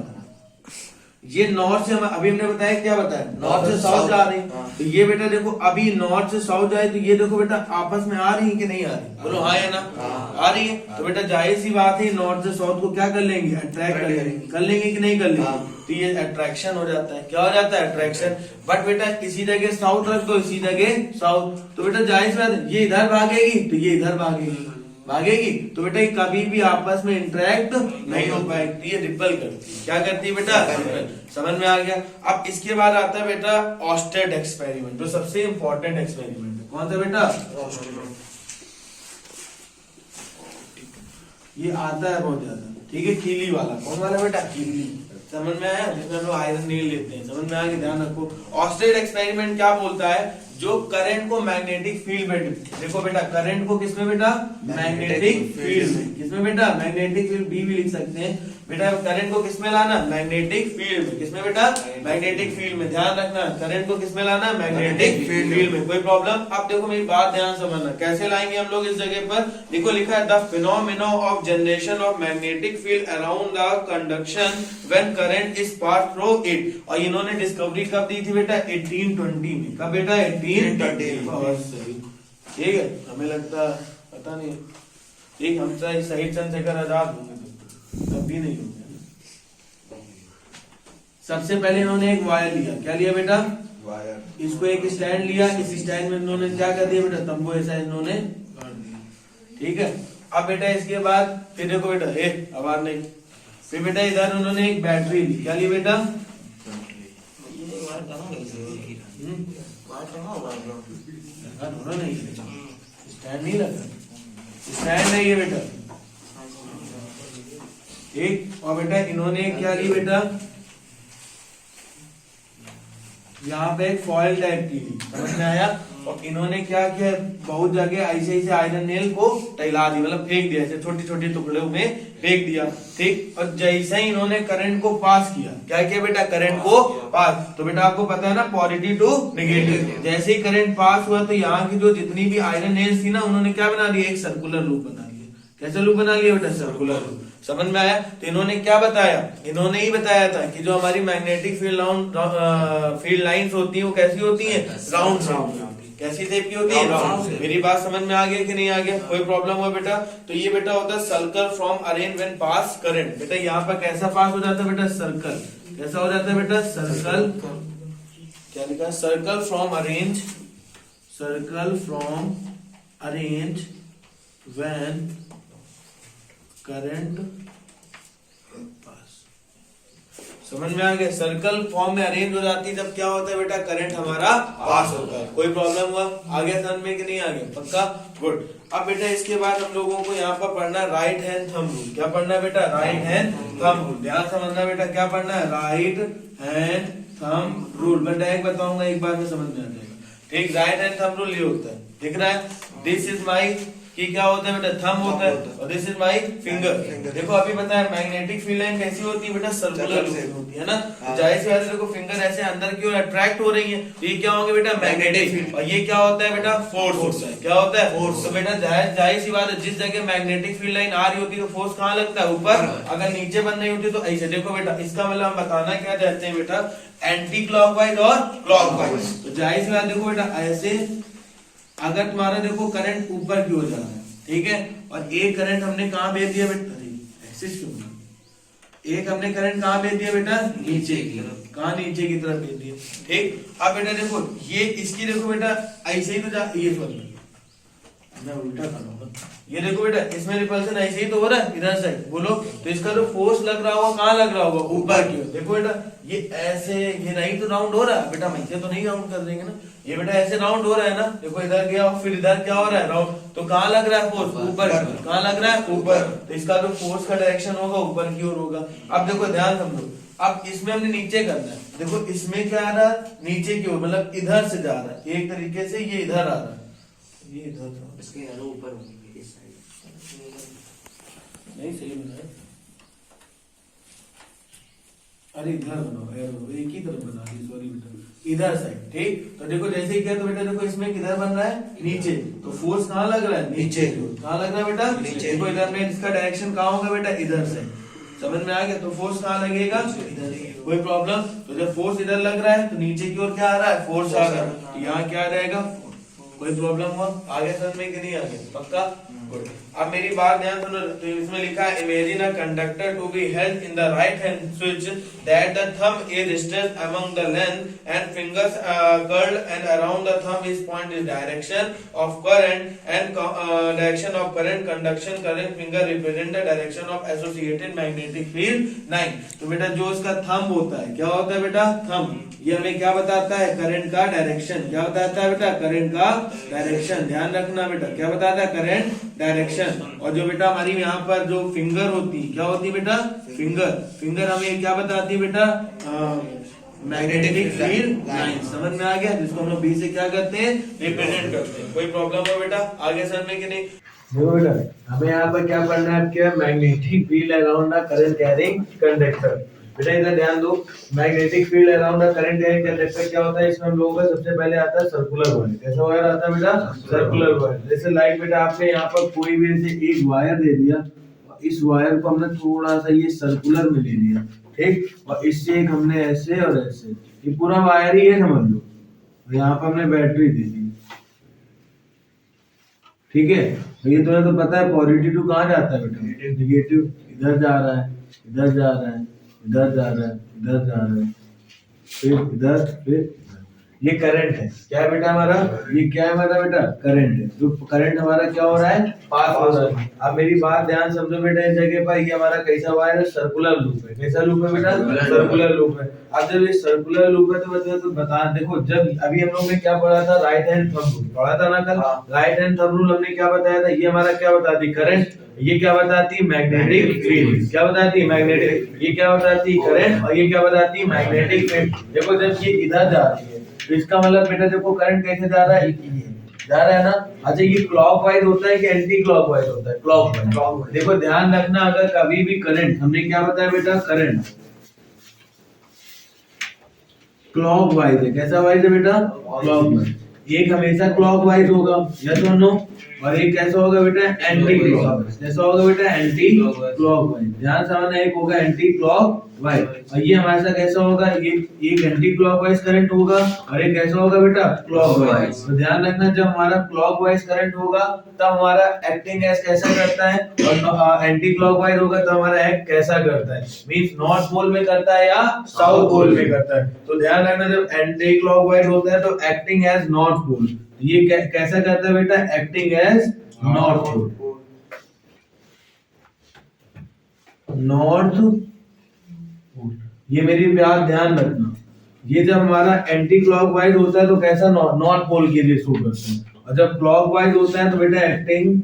ये नॉर्थ से अभी हमने बताया, क्या बताया, नॉर्थ से साउथ जा रही, तो ये बेटा देखो अभी नॉर्थ से साउथ जाए तो ये देखो बेटा आपस में आ रही है कि नहीं आ रही, बोलो हाँ या ना, आ रही है। तो बेटा जाहिर सी बात है नॉर्थ से साउथ को क्या कर लेंगे, अट्रैक्ट कर लेंगे कि नहीं कर लेंगे, तो ये अट्रैक्शन हो जाता है, क्या हो जाता है, अट्रैक्शन। बट बेटा इसी जगह साउथ रख दो, इसी जगह साउथ, तो बेटा जाहिर सी बात है ये इधर भागेगी तो ये इधर भागेगी, तो बेटा ये कभी भी आपस में इंटरेक्ट नहीं हो पाएगी, ये रिपल करती है, क्या करती है बेटा, समझ में आ गया। अब इसके बाद आता है बेटा ऑस्टेड एक्सपेरिमेंट, जो सबसे इंपॉर्टेंट एक्सपेरिमेंट है, कौन सा बेटा, ये आता है बहुत ज्यादा, ठीक है, कीली वाला, कौन वाला बेटा, कीली, समझ में आया, जिसमें हम लोग आयरन नील लेते हैं, समझ में आ गया, ध्यान रखो। ऑस्टेड एक्सपेरिमेंट क्या बोलता है, जो करंट को मैग्नेटिक फील्ड में, देखो बेटा करंट को किसमें बेटा, मैग्नेटिक फील्ड में, किसमें बेटा, मैग्नेटिक फील्ड बी भी लिख सकते हैं बेटा, करंट को किसमें लाना, मैग्नेटिक फील्ड में, किसमें बेटा, मैग्नेटिक फील्ड में, ध्यान रखना, करंट को किसमें लाना, मैग्नेटिक फील्ड में। कोई प्रॉब्लम, अब देखो मेरी बात ध्यान समझना, कैसे लाएंगे हम लोग इस जगह पर, देखो लिखा है the phenomena of generation of magnetic field around the conduction when current is pass through it. और इन्होंने डिस्कवरी कब दी थी बेटा, 1820 में, कब बेटा, 1820, ठीक है। हमें लगता पता नहीं, ठीक, हम शहीद चंद्रशेखर आजाद होंगे तब भी नहीं होंगे। सबसे पहले इन्होंने एक वायर लिया, क्या लिया बेटा, वायर, इसको एक स्टैंड लिया, इस स्टैंड में इन्होंने क्या कर दिया बेटा, तंबू ऐसा इन्होंने गाड़ दिया, ठीक है। अब बेटा इसके बाद फिर देखो बेटा, आवाज नहीं, फिर बेटा इधर उन्होंने एक बैटरी ली, क्या ली बेटा, नहीं स्टैंड नहीं लगा, स्टैंड नहीं है बेटा, ठीक। और बेटा इन्होंने क्या ली बेटा, यहाँ पे एक फॉइल टाइप की ली, समझ में आया। और इन्होंने क्या किया, बहुत जगह ऐसे ऐसे आयरन नेल को टैला दी, मतलब फेंक दिया, ऐसे छोटे छोटे टुकड़ों में फेंक दिया, ठीक। और जैसे ही इन्होंने करंट को पास किया, क्या किया बेटा, करंट को पास, तो बेटा आपको पता है ना पॉजिटिव टू नेगेटिव, जैसे ही करंट पास हुआ तो यहाँ की जो जितनी भी आयरन नेल्स थी ना, उन्होंने क्या बना दिया, एक सर्कुलर लूप बना दिया, कैसा लूप बना लिया बेटा, सर्कुलर लूप। समझ में आया? तो इन्होंने क्या बताया, इन्होंने ही बताया था कि जो हमारी मैग्नेटिक फील्ड लाइंस होती है वो कैसी होती है, राउंड शेप। कैसी शेप की होती है, राउंड। मेरी बात समझ में आ गया कि नहीं आ गया, कोई प्रॉब्लम हुआ बेटा? तो ये बेटा होता है सर्कल फ्रॉम अरेन व्हेन पास करंट। बेटा यहाँ पर कैसा पास हो जाता है बेटा, सर्कल। कैसा हो जाता है बेटा, सर्कल। क्या लिखा है, circle from arrange, circle from arrange when current pass. समझ में आ गया? सर्कल फॉर्म में अरेंज हो जाती है जब क्या होता है बेटा, करंट हमारा पास होता है। कोई प्रॉब्लम हुआ, आ गया समझ में कि नहीं आ गया? पक्का, गुड। अब बेटा इसके बाद हम लोगों को यहाँ पर पढ़ना राइट हैंड थंब रूल। क्या पढ़ना है बेटा, राइट हैंड थंब रूल। ध्यान समझना बेटा, क्या पढ़ना है, राइट हैंड थंब रूल। मैं डायरेक्ट बताऊंगा, एक बार में समझ में आ जाएगा। ठीक, राइट हैंड थंब रूल ये होता है, दिख रहा है, दिस इज माई, कि क्या होता है बेटा, थंब होता है, और दिस इज माय फिंगर। देखो अभी बताया मैग्नेटिक फील्ड लाइन कैसी होती है बेटा, सर्कुलर होती है ना। जाहिर सी बात है, देखो फिंगर ऐसे अंदर की ओर अट्रैक्ट हो रही है, तो ये क्या होंगे बेटा, मैग्नेटिक। और ये क्या होता है बेटा, फोर्स होता है। क्या होता है, फोर्स। तो बेटा जाहिर सी बात है, जिस जगह मैग्नेटिक फील्ड लाइन आ रही होती है तो फोर्स कहाँ लगता है, ऊपर। अगर नीचे बन रही होती है तो ऐसे। देखो बेटा इसका मतलब हम बताना क्या चाहते हैं बेटा, एंटी क्लॉकवाइज और क्लॉकवाइज। तो जाहिर सी बात देखो बेटा, ऐसे अगर तुम्हारा देखो करंट ऊपर की ओर जा रहा है, ठीक है, और एक करंट हमने कहाँ भेज दिया बेटा, ऐसे क्यों, एक हमने करंट कहाँ भेज दिया बेटा, नीचे की तरफ। कहाँ, नीचे की तरफ भेज दिया। ठीक, अब बेटा देखो ये इसकी देखो बेटा ऐसे ही तो जा, ये सॉरी मैं उल्टा कर रहा हूँ, ये देखो बेटा इसमें रिपल्सन ऐसे ही तो हो रहा है इधर से, बोलो। तो इसका जो फोर्स लग रहा होगा कहाँ लग रहा होगा, ऊपर की ओर। देखो बेटा ये ऐसे, ये नहीं तो राउंड हो रहा है बेटा, मैं तो नहीं राउंड कर देंगे ना, ये बेटा ऐसे राउंड हो रहा है ना। देखो इधर गया और फिर इधर क्या हो रहा है, राउंड। तो कहाँ लग रहा है फोर्स, ऊपर। कहाँ लग रहा है, ऊपर। तो इसका जो फोर्स का डायरेक्शन होगा ऊपर की ओर होगा। अब देखो ध्यान समझो, अब इसमें हमने नीचे करना है। देखो इसमें क्या आ रहा है, नीचे की ओर, मतलब इधर से जा रहा है एक तरीके से, ये इधर आ रहा है, ये इधर इसके एरो ऊपर होंगे, इस साइड नहीं सही बनाया, अरे इधर बनाओ, एक ही तरफ बना दी, सॉरी बेटा, इधर साइड। ठीक, तो देखो जैसे ही किया तो बेटा देखो इसमें किधर बन रहा है, नीचे। तो फोर्स कहाँ लग रहा है, नीचे की ओर। कहाँ लग रहा है बेटा, नीचे। देखो इधर में इसका डायरेक्शन कहाँ होगा बेटा, इधर से। समझ में आ गया? तो फोर्स कहाँ लगेगा, इधर। कोई प्रॉब्लम? तो जब फोर्स इधर लग रहा है तो नीचे की ओर क्या आ रहा है, फोर्स आ रहा है, तो यहाँ क्या रहेगा, कोई प्रॉब्लम हुआ, आगे समझ में कि नहीं आगे? पक्का, गुड। अब मेरी बात ध्यान सुनो, तो इसमें लिखा है imagine a conductor to be held in the right hand switch that the thumb is stretched among the length and fingers curled and around the thumb is point is direction of current and direction of current conduction current finger represent the direction of associated magnetic field line. तो बेटा जो इसका thumb होता है, क्या होता है बेटा, थंब, ये हमें क्या बताता है, करंट का डायरेक्शन। क्या बताता है बेटा, करंट का डायरेक्शन। ध्यान रखना बेटा, क्या बताता है, करंट डायरेक्शन। और जो बेटा हमारी यहाँ पर जो फिंगर होती है, क्या होती है बेटा, फिंगर। फिंगर हमें क्या बताती है बेटा, मैग्नेटिक फील्ड लाइन। समझ में आ गया? जिसको हम लोग बी से क्या करते हैं, रिप्रेजेंट करते हैं। कोई प्रॉब्लम हो बेटा, आगे समझ में कि नहीं? देखो बेटा हमें यहाँ पर क्या पढ़ना है, क्या, magnetic field around the current carrying conductor. बेटा इधर ध्यान दो, magnetic field around the current carrying conductor क्या होता है, इसमें हम लोगों का सबसे पहले आता है सर्कुलर वायर। कैसा वायर आता है बेटा, सर्कुलर वायर। जैसे लाइक बेटा आपने यहाँ पर कोई भी ऐसे एक वायर दे दिया, इस वायर को हमने थोड़ा सा ये सर्कुलर में ले लिया, ठीक, और इससे एक हमने ऐसे और ऐसे, ये पूरा वायर ही है समझ लो। यहाँ पर हमने बैटरी दे दी, ठीक है। तो ये तो पता है पॉजिटिव टू कहाँ जाता है बेटा, नेगेटिव इधर जा रहा है, इधर जा रहा है, इधर जा रहा है, इधर जा रहा है, फिर इधर, फिर इधर। ये करंट है, क्या है बेटा हमारा, ये क्या है हमारा बेटा, करंट है। जो करंट हमारा क्या हो रहा है, पास हो रहा है। अब मेरी बात ध्यान समझो बेटा, इस जगह पर ये हमारा कैसा वायर है, सर्कुलर लूप है। कैसा लूप है बेटा, सर्कुलर लूप है। अब जब ये सर्कुलर लूप है तो बता, देखो जब अभी हम लोग ने क्या पढ़ा था, राइट हैंड थंब रूल पढ़ा था ना कल। राइट हैंड थंब रूल हमने क्या बताया था, ये हमारा क्या बताती, करंट, ये क्या बताती, मैग्नेटिक फील्ड। क्या बताती, मैग्नेटिक। ये क्या बताती, करंट, और ये क्या बताती, मैग्नेटिक फील्ड। देखो जब ये इधर जा रही है तो इसका मतलब बेटा देखो करंट कैसे जा रहा है, जा रहा है ना। अच्छा ये क्लॉकवाइज होता है कि एंटी क्लॉकवाइज होता है, क्लॉकवाइज। देखो ध्यान रखना, अगर कभी भी करंट, हमने क्या बताया बेटा, करंट क्लॉकवाइज है। कैसा वाइज है बेटा, क्लॉकवाइज। एक हमेशा क्लॉकवाइज होगा, यस और नो। और एक कैसा होगा बेटा एंटी क्लॉकवाइज। कैसा होगा बेटा एंटी क्लॉकवाइज। ध्यान समझना, एक होगा एंटी क्लॉकवाइज और ये हमारे साथ कैसा होगा, ये एक एंटी क्लॉकवाइज करंट होगा और एक कैसा होगा बेटा क्लॉकवाइज। तो ध्यान रखना, जब हमारा क्लॉकवाइज करंट होगा तब हमारा एक्टिंग एज कैसा करता है और एंटी क्लॉकवाइज होगा तो हमारा एक्ट कैसा करता है, मींस नॉर्थ पोल में करता है या साउथ पोल में करता है। तो ध्यान रखना, जब एंटी क्लॉकवाइज होता है तो एक्टिंग एज नॉर्थ पोल। ये कैसा करता है बेटा, acting as north pole, north. ये मेरी बात ध्यान रखना, ये जब हमारा एंटी क्लॉकवाइज होता है तो कैसा नॉर्थ पोल के लिए शो करता है, और जब क्लॉकवाइज होता है तो बेटा एक्टिंग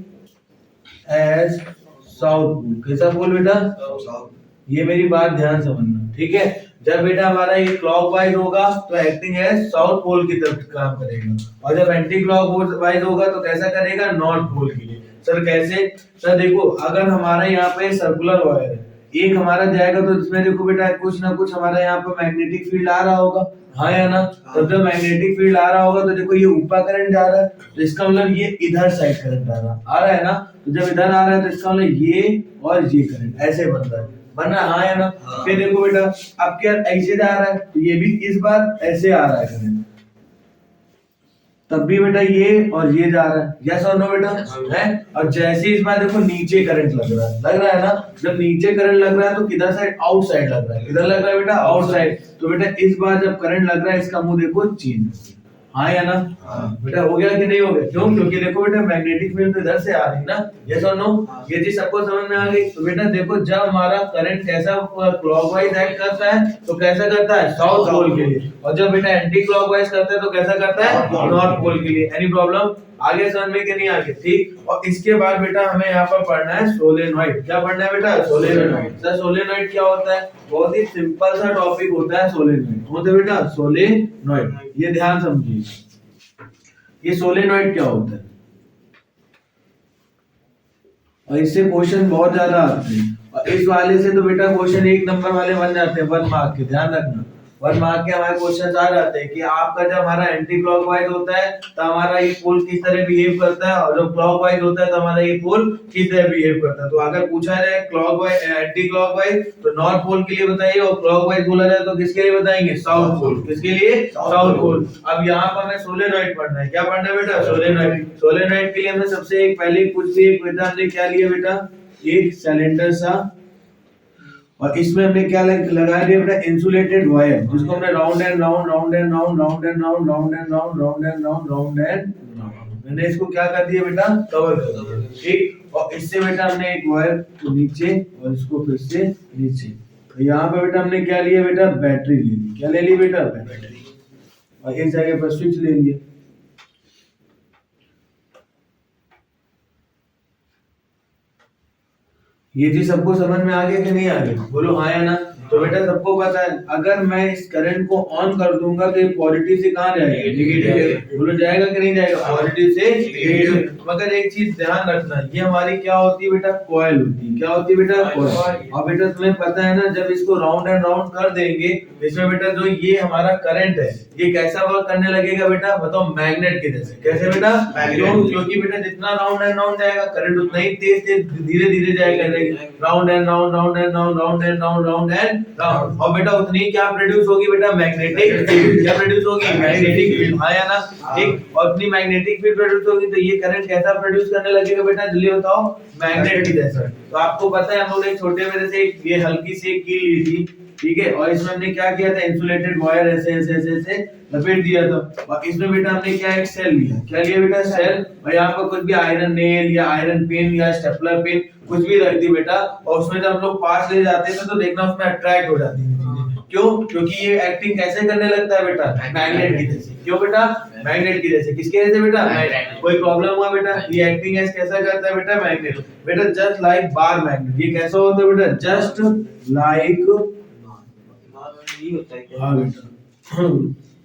एज साउथ पोल। कैसा पोल बेटा, ये मेरी बात ध्यान समझना, ठीक है। जब बेटा हमारा ये क्लॉकवाइज होगा तो एक्टिंग एज साउथ पोल की तरफ काम करेगा, और जब एंटी क्लॉकवाइज होगा तो कैसा करेगा, नॉर्थ पोल के लिए। सर कैसे, सर देखो अगर हमारा यहाँ पे सर्कुलर वायर है, एक हमारा जाएगा तो इसमें देखो बेटा कुछ ना कुछ हमारा यहाँ पे मैग्नेटिक फील्ड आ रहा होगा, हाँ या ना। तब जब मैग्नेटिक फील्ड आ रहा होगा तो देखो ये ऊपर करंट जा रहा है, तो इसका मतलब ये इधर साइड करंट आ रहा है ना। तो जब इधर आ रहा है तो इसका मतलब ये और ये करंट ऐसे बन रहा है, हाँ या ना। फिर देखो बेटा अब क्या ऐसे जा रहा है तो ये भी इस बार ऐसे आ रहा है करंट, तब भी बेटा ये और ये जा रहा है, यस और नो बेटा है। और जैसे इस बार देखो नीचे करंट लग रहा है ना। जब नीचे करंट लग रहा है तो किधर साइड, आउटसाइड लग रहा है। किधर लग रहा है बेटा, आउटसाइड। तो बेटा इस बार जब करंट लग रहा है इसका मुंह देखो चेंज, हाँ या ना। बेटा हो गया कि नहीं हो गया, क्यों, क्योंकि देखो बेटा मैग्नेटिक फील्ड तो इधर से आ रही है ना, यस और नो। ये चीज सबको समझ में आ गई। तो बेटा देखो जब हमारा करंट कैसा क्लॉकवाइज एक्ट करता है तो कैसा करता है, साउथ पोल के लिए, और जब बेटा एंटी क्लॉकवाइज करता है तो कैसा करता है, नॉर्थ पोल के लिए। एनी प्रॉब्लम, आगे समझ में कि नहीं आगे, ठीक। और इसके बाद बेटा हमें यहाँ पर पढ़ना है सोलेनॉइड। क्या पढ़ना है बेटा, सोलेनॉइड। सर सोलेनॉइड क्या होता है, बहुत ही सिंपल सा टॉपिक होता है सोलेनॉइड। होता है बेटा सोलेनॉइड, ये ध्यान समझिए, ये सोलेनॉइड क्या होता है, और इससे क्वेश्चन बहुत ज्यादा आते हैं, और इस वाले से तो बेटा क्वेश्चन एक नंबर वाले बन जाते हैं 1 मार्क के। ध्यान रखना 1 मार्क के हमारे क्वेश्चन आ जाते हैं कि आपका जब हमारा एंटी क्लॉकवाइज होता है तो हमारा ये पोल किस तरह बिहेव करता है, और जब क्लॉकवाइज होता है तो हमारा ये पोल किस तरह बिहेव करता है। तो अगर पूछा जाए क्लॉकवाइज एंटी क्लॉकवाइज तो नॉर्थ पोल के लिए बताइए, और क्लॉकवाइज बोला जाए तो किसके लिए बताएंगे, साउथ पोल। किसके लिए, साउथ पोल। अब यहाँ पर हमें सोलेनॉइड पढ़ना है। क्या पढ़ना है बेटा, सोलेनॉइड। सोलेनॉइड के लिए हमें सबसे एक पहले कुछ भी एक बेटा हमने क्या लिया बेटा, एक सिलेंडर सा, और इसमें हमने क्या लगा दिया बेटा, इंसुलेटेड वायर, जिसको हमने round and round round and round round and round round and round round and round round and मैंने इसको क्या कर दिया बेटा, कवर कर दिया, ठीक। और इससे बेटा हमने एक वायर को नीचे और इसको फिर से नीचे, तो यहाँ पे बेटा हमने क्या लिया बेटा, बैटरी ले ली। क्या ले ली बेटा, बैटरी, और इस जगह पर स्विच ले लिया। ये चीज सबको समझ में आ गया कि नहीं आ गया, बोलो हाँ या ना। तो बेटा सबको पता है अगर मैं इस करंट को ऑन कर दूंगा तो ये पॉजिटिव से कहां जाएगा, नेगेटिव। बोलो जाएगा कि नहीं जाएगा, पॉजिटिव से नेगेटिव। मगर एक चीज ध्यान रखना, ये हमारी क्या होती है बेटा, कॉइल होती है। क्या होती है बेटा, कॉइल। और बेटा तुम्हें पता है ना, जब इसको राउंड एंड राउंड कर देंगे इसमें बेटा जो ये हमारा करंट है ये कैसा वर्क करने लगेगा बेटा, बताओ, मैग्नेट की जैसे। कैसे बेटा, क्योंकि बेटा जितना राउंड एंड राउंड जाएगा करंट उतना ही तेज तेज धीरे धीरे जाएगा, round and round round and round round and round round and round. और बेटा उतनी क्या प्रोड्यूस होगी बेटा, मैग्नेटिक फील्ड। क्या प्रोड्यूस होगी, मैग्नेटिक फील्ड, हाँ या ना, ठीक। और उतनी मैग्नेटिक फील्ड प्रोड्यूस होगी तो ये करंट कैसा प्रोड्यूस करने लगेगा बेटा, जल्दी बताओ, मैग्नेट की जैसा। तो आपको पता है हम लोग एक छोटे मेरे से ये हल्की सी एक कील ली थी, ठीक है, और इसमें हमने क्या किया था, इंसुलेटेड वायर ऐसे ऐसे ऐसे ऐसे लपेट दिया था, और इसमें बेटा हमने क्या एक सेल लिया। क्या लिया बेटा, सेल। और यहाँ पर कुछ भी आयरन नेल या आयरन पिन या स्टेपलर पिन कुछ भी रख दी बेटा, और उसमें जब हम लोग पास ले जाते थे तो देखना उसमें अट्रैक्ट हो जाती है चीजें। क्यों, क्योंकि ये एक्टिंग कैसे करने लगता है बेटा, मैग्नेट की जैसे। क्यों बेटा, मैग्नेट की जैसे। किसके जैसे बेटा, कोई प्रॉब्लम हुआ बेटा, ये एक्टिंग ऐसे कैसा करता है बेटा, मैग्नेट। बेटा जस्ट लाइक बार मैग्नेट, ये कैसा होता है बेटा, जस्ट लाइक, हाँ बेटा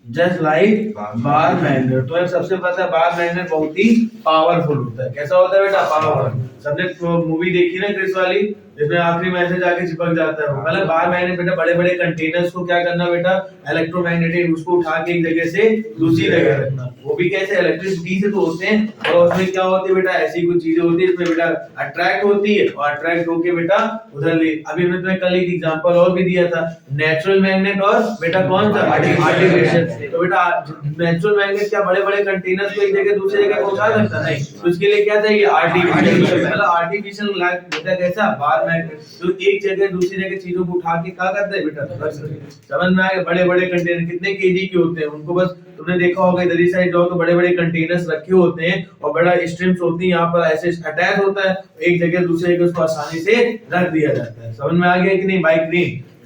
जस्ट लाइक बार मैग्नेट। तो सबसे पता है बार मैग्नेट बहुत ही पावरफुल होता है। कैसा होता है बेटा? पावरफुल। सबने मूवी देखी ना क्रिस वाली, जिसमें आखिरी में ऐसे जाके चिपक जाता है। मतलब बार मैग्नेट बेटा बड़े बड़े कंटेनर्स को क्या करना बेटा, इलेक्ट्रोमैग्नेटिक उसको उठा के एक जगह से दूसरी जगह रखना। वो भी कैसे? इलेक्ट्रिसिटी से तो होते हैं। और उसमें क्या होती है बेटा, ऐसी कुछ चीजें होती है इसमें बेटा अट्रैक्ट होती है और अट्रैक्ट होके बेटा उधर ले। अभी मैं तुम्हें कल एक एग्जांपल और भी दिया था, नेचुरल मैग्नेट और बेटा कौन सा आर्टिफिशियल। तो बेटा नेचुरल मैग्नेट क्या बड़े बड़े कंटेनर्स को एक जगह दूसरी जगह पहुंचा सकता? नहीं। तो इसके लिए क्या चाहिए? आर्टिफिशियल। मतलब आर्टिफिशियल बेटा कैसा? बार मैग्नेट, जो एक जगह दूसरी जगह चीजों को उठा के क्या करते हैं बेटा? समझ में आ गया? बड़े बड़े कंटेनर कितने केजी के होते हैं, उनको बस तुमने देखा होगा इधर ही साइड जाओ तो बड़े बड़े कंटेनर्स रखे होते हैं और बड़ा स्ट्रिप्स होती है, यहाँ पर ऐसे अटैच होता है, एक जगह दूसरे जगह उसको आसानी से रख दिया जाता है। समझ में आ गया कि नहीं? बाइक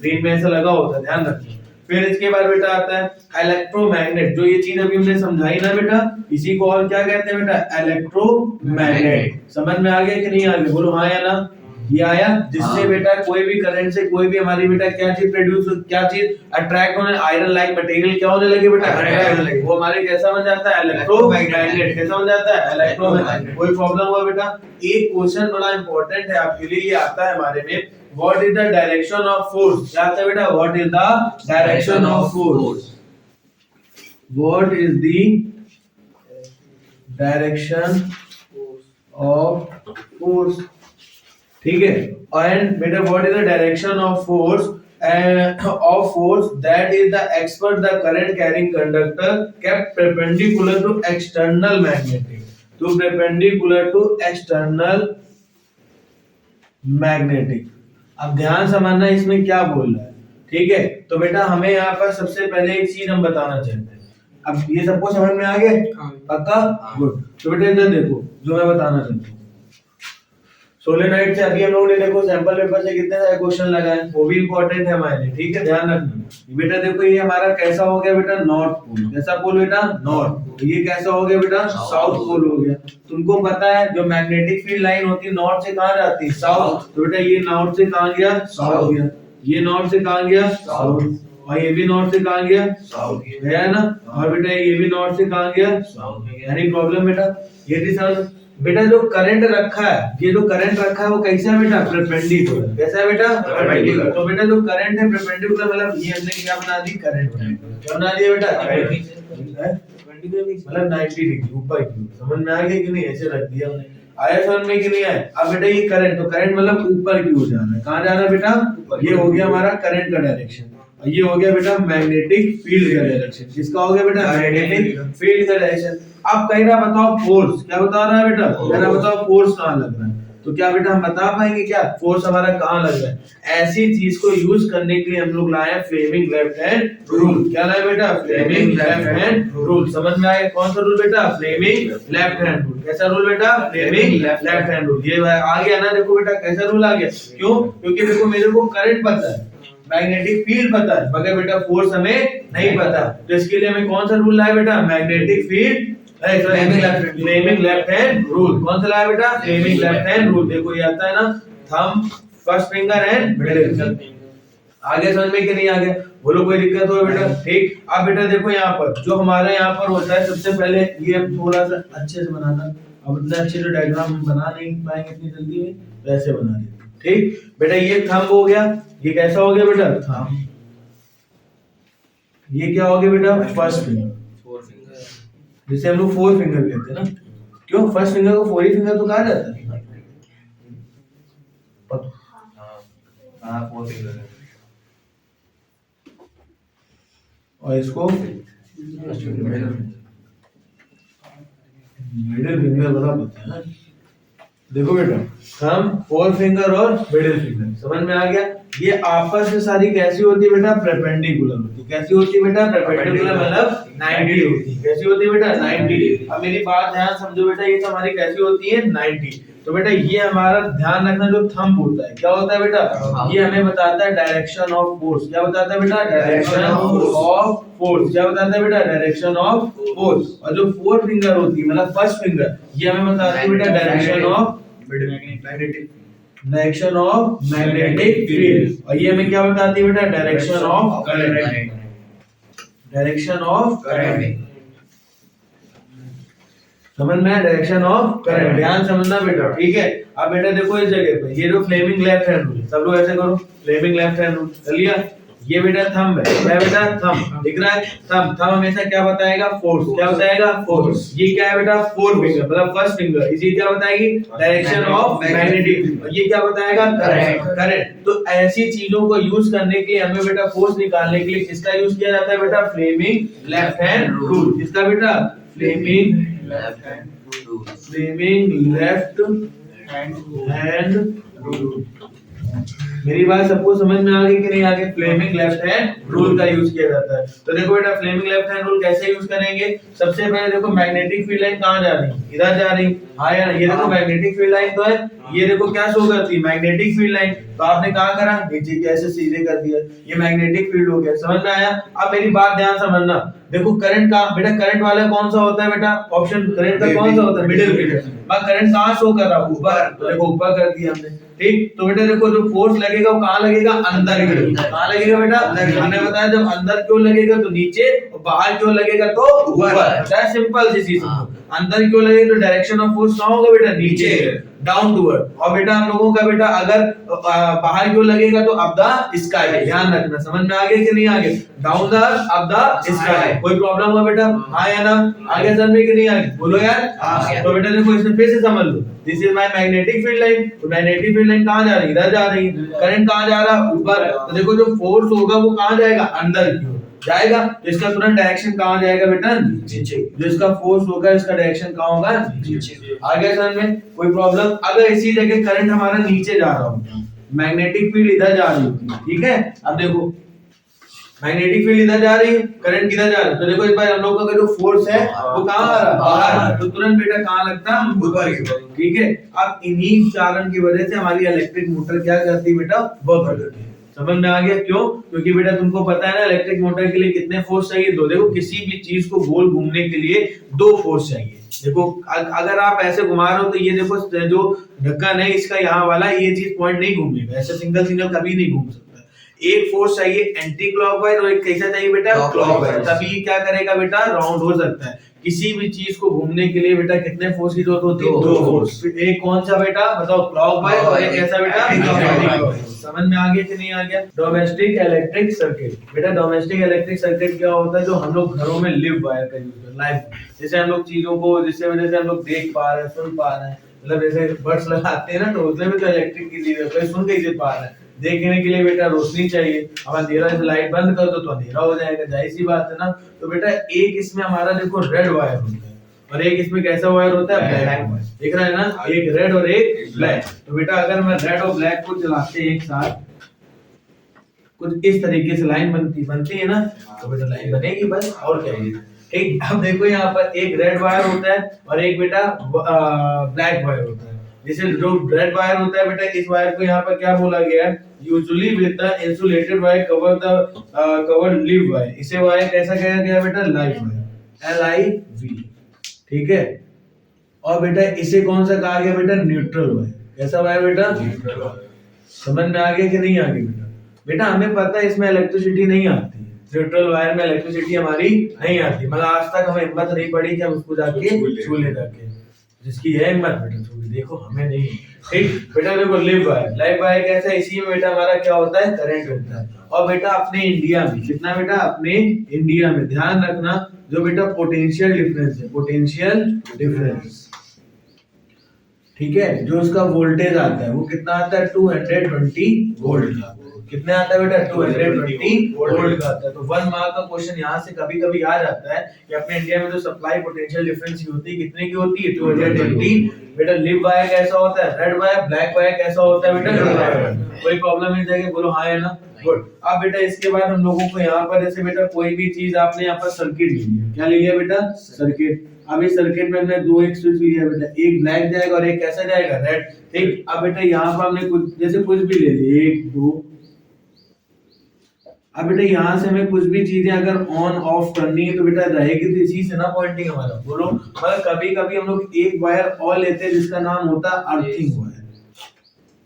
ग्रीन में ऐसा लगा होता है, ध्यान रखिए। फिर इसके बाद बेटा आता है इलेक्ट्रोमैग्नेट। जो ये चीज अभी हमने समझाई ना बेटा, इसी को और क्या कहते हैं बेटा? इलेक्ट्रोमैग्नेट। समझ में आ गया कि नहीं आ गया? बोलो हाँ या ना। ये आया, जिससे बेटा कोई भी करंट से कोई भी हमारी बेटा क्या चीज प्रोड्यूस, क्या चीज अट्रैक्ट होने, आयरन लाइक मटेरियल क्या होने लगे बेटा? अट्रैक्ट होने लगे। वो हमारे कैसा बन जाता है? इलेक्ट्रोमैग्नेट। कैसा बन जाता है? इलेक्ट्रोमैग्नेट। कोई प्रॉब्लम हुआ बेटा? एक क्वेश्चन बड़ा इंपॉर्टेंट है आपके लिए, ये आता है हमारे में, what is the direction of force? क्या आता है बेटा? What is the direction of force? What is the direction of force? ठीक है। एंड बेटा what is the direction of force that is the expert the current carrying conductor kept perpendicular to external magnetic, to perpendicular to external magnetic। अब ध्यान समझना इसमें क्या बोल रहा है, ठीक है? तो बेटा हमें यहाँ पर सबसे पहले एक चीज हम बताना चाहते हैं। अब ये सबको समझ में आ गया? पक्का? गुड। तो बेटा इधर देखो जो मैं बताना चाहता हूँ। सोलेनॉइड से अभी हम लोगों ने देखो सैंपल पेपर से कितने सारे क्वेश्चन लगाए, वो भी इंपॉर्टेंट है हमारे लिए, ठीक है? ध्यान रखना बेटा। देखो ये हमारा कैसा हो गया बेटा? North pole. कैसा पोल बेटा? नॉर्थ। ये कैसा हो गया बेटा? साउथ पोल हो गया। तुमको पता है जो मैग्नेटिक फील्ड लाइन होती है नॉर्थ से कहां जाती है? साउथ। तो बेटा ये नॉर्थ से कहां गया? साउथ गया। ये नॉर्थ से कहां गया? साउथ। और ये भी नॉर्थ से कहां गया? साउथ गया है ना। और बेटा ये भी नॉर्थ से कहां गया? साउथ गया। एनी प्रॉब्लम बेटा? ये दिशा बेटा जो करंट रखा है, ये जो करंट रखा है वो कैसा है बेटा? परपेंडिकुलर। कैसा है बेटा? परपेंडिकुलर। तो बेटा जो करंट है परपेंडिकुलर, मतलब ये हमने क्या बना दी? करंट बना दी। क्या बना दिया बेटा? मतलब 90 डिग्री ऊपर की। समझ में आ गया कि नहीं? ऐसे रख दिया हमने। आया समझ में कि नहीं आया? अब बेटा ये करंट, तो करंट मतलब ऊपर की ओर जाना है। कहां जाना है बेटा? ये हो गया हमारा करंट का डायरेक्शन। ये हो गया बेटा मैग्नेटिक फील्ड का डायरेक्शन। किसका हो गया बेटा? मैग्नेटिक फील्ड का डायरेक्शन। अब कह रहा बताओ फोर्स, क्या बता रहा है बेटा? कह रहा बताओ फोर्स कहां लग रहा है। तो क्या बेटा हम बता पाएंगे क्या फोर्स हमारा कहां लग रहा है? ऐसी चीज को यूज करने के लिए हम लोग लाए फ्लेमिंग लेफ्ट हैंड रूल। क्या लाए बेटा? Fleming left hand rule. समझ में आया कौन सा रूल बेटा? Fleming left hand rule. कैसा रूल बेटा? Fleming left hand rule. ये आ गया ना? देखो बेटा कैसा रूल आ गया। क्यों? क्योंकि देखो मेरे को करंट पता है, मैग्नेटिक फील्ड पता है, मगर बेटा फोर्स हमें नहीं पता। तो इसके लिए हमें कौन सा रूल लाया बेटा? Magnetic field Fleming left hand rule. कौन सा लाया बेटा? Fleming left hand rule. देखो ये आता है ना, thumb, first finger and middle finger. आगे समझ में कि नहीं आ गया? बोलो कोई दिक्कत हो बेटा? ठीक। अब बेटा देखो यहाँ पर जो हमारे यहाँ पर होता है, सबसे पहले ये थोड़ा सा अच्छे से बनाना। अब इतना अच्छे से डायग्राम बना नहीं पाएंगे इतनी जल्दी में, वैसे बना देते। ठीक बेटा, ये थंब हो गया। ये कैसा हो गया बेटा? थंब। ये क्या हो गया बेटा? First finger. जिसे हम लोग फोर फिंगर कहते हैं ना। क्यों? फर्स्ट फिंगर को फोर ही फिंगर तो कहा जाता है। हाँ फोर फिंगर है। और इसको मिडिल फिंगर बड़ा पता है ना। देखो बेटा थंब, फोर फिंगर और मिडिल फिंगर, समझ में आ गया? ये आपस में सारी कैसी होती है बेटा? परपेंडिकुलर होती है। कैसी होती है बेटा? परपेंडिकुलर मतलब 90 होती है। कैसी होती है बेटा? 90। अब मेरी बात ध्यान समझो बेटा, ये तो हमारी कैसी होती है? 90। तो बेटा ये हमारा ध्यान रखना, जो थंब होता है क्या होता है बेटा? ये हमें बताता है डायरेक्शन ऑफ फोर्स। क्या बताता है बेटा? Direction of force. क्या बताता है बेटा? Direction of force. और जो फोर फिंगर होती है मतलब फर्स्ट फिंगर, ये हमें बताती है बेटा direction of magnetic, direction of magnetic field. और ये हमें क्या बताती है बेटा? Direction of current. Direction of current. समझ में? डायरेक्शन ऑफ करंट, ध्यान समझना बेटा, ठीक है। अब बेटा देखो इस जगह पे ये जो फ्लेमिंग लेफ्ट हैंड रूल, सब लोग ऐसे करो, फ्लेमिंग लेफ्ट हैंड रूल कर लिया। ये बेटा थंब है, क्या बेटा? थंब दिख रहा है। थंब थंब हमेशा क्या बताएगा? फोर्स। क्या बताएगा? फोर्स। ये क्या है बेटा? फोर फिंगर, मतलब फर्स्ट फिंगर, इसी क्या बताएगी? Direction of magnetic. ये क्या बताएगा? करंट। करंट। तो ऐसी चीजों को यूज करने के लिए हमें बेटा फोर्स निकालने के लिए किसका यूज किया जाता है बेटा? Fleming left hand rule. किसका बेटा? Fleming Fleming left hand rule. मेरी बात सबको समझ में आ गई कि नहीं आ गई? फ्लेमिंग लेफ्ट हैंड रूल का यूज किया जाता है। तो देखो बेटा फ्लेमिंग लेफ्ट हैंड रूल कैसे यूज करेंगे? सबसे पहले देखो मैग्नेटिक फील्ड लाइन कहाँ जा रही है? इधर जा रही। हाँ या ये देखो मैग्नेटिक फील्ड लाइन तो है, ये देखो क्या शो करती है? Magnetic field line. तो आपने कहा करा नीचे की ऐसे सीधे कर दिया, ये मैग्नेटिक फील्ड हो गया। समझ में आया? अब मेरी बात ध्यान समझना, देखो करंट का बेटा, करंट वाला कौन सा होता है बेटा? ऑप्शन करंट का कौन सा होता है? Middle field. बस करंट कहाँ शो कर रहा है? ऊपर। तो देखो ऊपर कर दिया हमने, ठीक। तो बेटा देखो जो फोर्स लगेगा वो कहाँ लगेगा? अंदर की ओर। कहाँ लगेगा बेटा? हमने बताया जब अंदर की ओर लगेगा तो नीचे, और बाहर की ओर लगेगा तो ऊपर। सिंपल सी चीज। अंदर की ओर लगेगा तो डायरेक्शन ऑफ फोर्स कहाँ होगा बेटा? नीचे, डाउनवर्ड। और बेटा हम लोगों का बेटा अगर बाहर की ओर लगेगा तो अप द स्काई। ध्यान रखना, समझ में आ गया कि नहीं आ गया? Down the up the sky. कोई प्रॉब्लम हो बेटा? हाँ या ना? आगे समझ में कि नहीं आ गया? बोलो यार। तो बेटा देखो इसमें फिर से समझ लो, this is my magnetic field line. तो मैग्नेटिक फील्ड लाइन कहाँ जा रही है? इधर जा रही है। करंट कहाँ जा रहा है? ऊपर। तो देखो जो फोर्स होगा वो कहाँ जाएगा? अंदर की ओर जाएगा। तो इसका तुरंत डायरेक्शन कहाँ जाएगा बेटा? नीचे। जो इसका फोर्स होगा इसका डायरेक्शन कहाँ होगा? नीचे। आगे समझ में? कोई प्रॉब्लम? अगर इसी जगह करंट हमारा नीचे जा रहा होता, मैग्नेटिक फील्ड इधर जा रही होती, ठीक है। अब देखो मैग्नेटिक फील्ड इधर जा रही है, करंट किधर जा रहा है? तो देखो इस बार हम लोगों का जो फोर्स है वो कहाँ आ रहा है? बाहर। तो तुरंत बेटा कहाँ लगता है? ऊपर की ओर, ठीक है। अब इन्हीं कारण की वजह से हमारी इलेक्ट्रिक मोटर क्या करती है बेटा? वर्क करती है। समझ में आ गया? क्यों? क्योंकि बेटा तुमको पता है ना इलेक्ट्रिक मोटर के लिए कितने फोर्स चाहिए? दो। देखो किसी भी चीज को गोल घूमने के लिए दो फोर्स चाहिए। देखो अगर आप ऐसे घुमा रहे हो तो ये देखो जो ढक्कन है इसका यहाँ वाला, ये चीज पॉइंट नहीं घूमेगा, ऐसे सिंगल सिंगल कभी नहीं घूम सकता। एक फोर्स चाहिए एंटी क्लॉकवाइज और एक कैसा चाहिए बेटा? क्लॉकवाइज। तभी क्या करेगा बेटा? राउंड हो सकता है। किसी भी चीज को घूमने के लिए बेटा कितने फोर्स की जरूरत होती है? दो फोर्स। एक कौन सा बेटा? बताओ। क्लॉकवाइज। और एक कैसा बेटा? एंटी। समझ में आ गया कि नहीं आ गया? Domestic electric circuit. बेटा डोमेस्टिक इलेक्ट्रिक सर्किट क्या होता है? जो हम लोग घरों में लिव वायर का यूज करते हैं, लाइव। जैसे हम लोग चीजों को जिससे वजह से हम लोग देख पा रहे हैं, सुन पा रहे हैं, मतलब जैसे बड्स लगाते हैं ना तो उसमें भी तो इलेक्ट्रिक की चीज है, सुन के पा रहे हैं। देखने के लिए बेटा रोशनी चाहिए। अब अंधेरा से लाइट बंद कर दो तो अंधेरा हो जाएगा, जाहिर सी बात है ना। तो बेटा एक इसमें हमारा देखो रेड वायर होता है और एक इसमें कैसा वायर होता है? Black wire. दिख रहा है ना? एक रेड और एक ब्लैक। तो बेटा अगर मैं रेड और ब्लैक को चलाते हैं एक साथ, कुछ इस तरीके से लाइन बनती है ना, तो बेटा लाइन बनेगी बस, और क्या है। ठीक। अब देखो यहाँ पर एक रेड वायर होता है और एक बेटा ब्लैक वायर होता है। जैसे जो रेड वायर होता है बेटा, इस वायर को यहाँ पर क्या बोला गया है? Usually with the insulated wire cover live wire. इसे वायर कैसा कहा गया बेटा? लाइव वायर, LIV, ठीक है। और बेटा इसे कौन सा कहा गया बेटा? Neutral wire. कैसा वायर बेटा? Neutral wire. समझ में आ गया कि नहीं आ गया बेटा? बेटा हमें पता है इसमें इलेक्ट्रिसिटी नहीं आती, न्यूट्रल वायर में इलेक्ट्रिसिटी हमारी नहीं आती, मतलब आज तक हमें हिम्मत नहीं पड़ी कि हम उसको जाके छू ले जाके। जिसकी है हिम्मत बेटा छू ले, देखो हमें नहीं। ठीक बेटा देखो लिव वायर कैसा है? इसी में बेटा हमारा क्या होता है? करंट होता है। और बेटा अपने इंडिया में कितना बेटा? अपने इंडिया में ध्यान रखना जो बेटा पोटेंशियल डिफरेंस है, पोटेंशियल डिफरेंस, ठीक है, जो उसका वोल्टेज आता है वो कितना आता है? 220 वोल्ट का। कितने आता है बेटा? 220 वोल्ट का आता है। तो 1 मार्क का क्वेश्चन यहाँ से कभी कभी आ जाता है कि अपने इंडिया में जो सप्लाई पोटेंशियल डिफरेंस होती है कितने की होती है? 220। बेटा लिव वायर कैसा होता है? Red wire. ब्लैक वायर कैसा होता है बेटा? कोई प्रॉब्लम नहीं जाएगी? बोलो हाँ या ना? गुड। अब बेटा इसके बाद हम लोगों को यहाँ पर जैसे बेटा कोई भी चीज आपने यहाँ पर सर्किट ली है, क्या ले लिया बेटा? सर्किट। अब इस सर्किट में हमने दो एक स्विच लिया बेटा, एक ब्लैक जाएगा और एक कैसा जाएगा? रेड। ठीक। अब बेटा यहाँ पर हमने कुछ जैसे कुछ भी ले लिया, 1 2। अब बेटा यहाँ से हमें कुछ भी चीजें अगर ऑन ऑफ करनी है तो बेटा रहेगी तो इसी से ना पॉइंटिंग हमारा। बोलो मतलब कभी कभी हम लोग एक वायर और लेते हैं जिसका नाम होता है अर्थिंग वायर।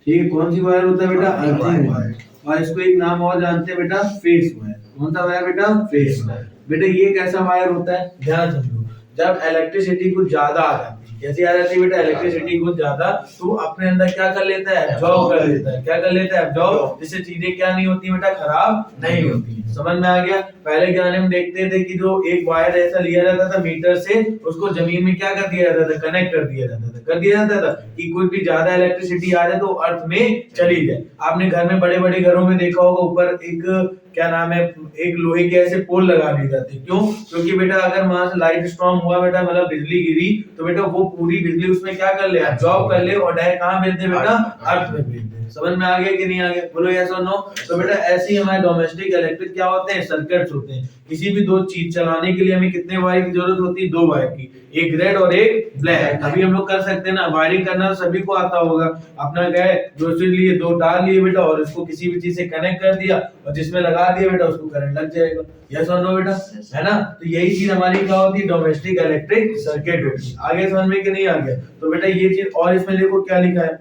ठीक है, कौन सी वायर होता है बेटा? Earthing wire. और इसको एक नाम और जानते हैं बेटा, फेस वायर। कौन सा वायर बेटा? Face wire. बेटा ये कैसा वायर होता है, ध्यान समझो। जब इलेक्ट्रिसिटी कुछ ज्यादा आ जाती है, कैसी आ जाती है बेटा, इलेक्ट्रिसिटी कुछ ज्यादा, तो अपने अंदर क्या कर लेता है, एब्जॉर्ब कर लेता है। क्या कर लेता है, एब्जॉर्ब, जिससे चीजें क्या नहीं होती बेटा, खराब नहीं होती। समझ में आ गया। पहले के जमाने में देखते थे कि जो एक वायर ऐसा लिया जाता था मीटर से, उसको जमीन में क्या कर दिया जाता था, कनेक्ट कर दिया जाता था। कर दिया जाता था कि कोई भी ज्यादा इलेक्ट्रिसिटी आ जाए तो अर्थ में चली जाए। आपने घर में बड़े बड़े घरों में देखा होगा, ऊपर एक क्या नाम है, एक लोहे के ऐसे पोल लगा दिए जाते। क्यों? क्योंकि बेटा अगर वहां से लाइट स्टॉर्म हुआ बेटा, मतलब बिजली गिरी, तो बेटा वो पूरी बिजली उसमें क्या कर ले, एब्जॉर्ब कर ले और डायरेक्ट कहां भेज दे बेटा, अर्थ में भेज दे। समझ में आ गया कि नहीं आ गया, बोलो यस और नो। तो बेटा ऐसे ही हमारे डोमेस्टिक इलेक्ट्रिक क्या होते हैं, सर्किट्स होते हैं। किसी भी दो चीज चलाने के लिए हमें कितने वायर की जरूरत होती है, दो वायर की, एक रेड और एक ब्लैक। अभी हम लोग कर सकते हैं ना, वायरिंग करना सभी को आता होगा। अपना क्या है, दो चीज लिए, दो तार लिए बेटा, और इसको किसी भी चीज से कनेक्ट कर दिया और जिसमें लगा दिया बेटा, उसको करंट लग जाएगा। यस और नो बेटा, है ना। तो यही चीज हमारी क्या होती है, डोमेस्टिक इलेक्ट्रिक सर्किट होती है। आगे समझ में कि नहीं आ गया। तो बेटा ये चीज, और इसमें देखो क्या लिखा है,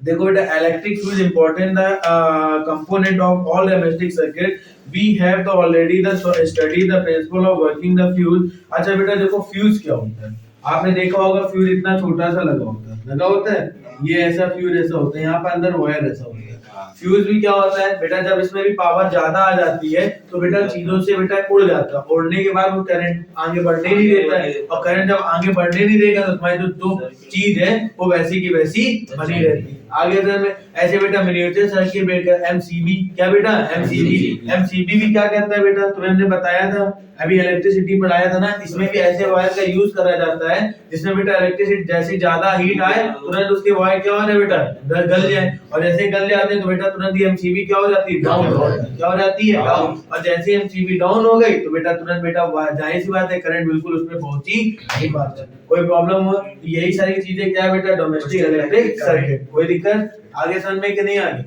देखो बेटा, electric fuse important component of all domestic circuit, we have the already the study the principle of working the fuse. अच्छा बेटा देखो, फ्यूज क्या होता है, आपने देखा होगा फ्यूज इतना छोटा सा लगा होता है, ये ऐसा फ्यूज ऐसा होता है, यहाँ पर अंदर वायर ऐसा होता है। फ्यूज भी क्या होता है बेटा, जब इसमें भी पावर ज्यादा आ जाती है तो बेटा चीजों से बेटा उड़ जाता है, उड़ने के बाद वो करंट आगे बढ़ने नहीं देता है, और करंट जब आगे बढ़ने नहीं देगा तो तुम्हारी जो चीज है वो वैसी की वैसी बनी रहती है। आगे ऐसे बेटा मिनिएचर सर्किट ब्रेकर, एमसीबी, क्या बेटा, एमसीबी भी क्या कहता है बेटा, तुम्हें हमने बताया था अभी, इलेक्ट्रिसिटी पढ़ाया था ना, इसमें भी ऐसे वायर का यूज करा जाता है जिसमें बेटा इलेक्ट्रिसिटी जैसे ज्यादा हीट आए तुरंत उसके वायर क्या हो जाए बेटा, गल जाए, और जैसे गल जाते हैं तो बेटा तुरंत ही एमसीबी क्या हो जाती है, डाउन हो जाती है। क्या हो जाती है, डाउन। और जैसे एमसीबी डाउन हो गई तो बेटा तुरंत बेटा जाहिर सी बात है करंट बिल्कुल उसमें पहुंची नहीं पाता, कोई प्रॉब्लम हो। यही सारी चीजें क्या है बेटा, डोमेस्टिक इलेक्ट्रिक सर्किट। कोई दिक्कत आगे समझ में कि नहीं आगे।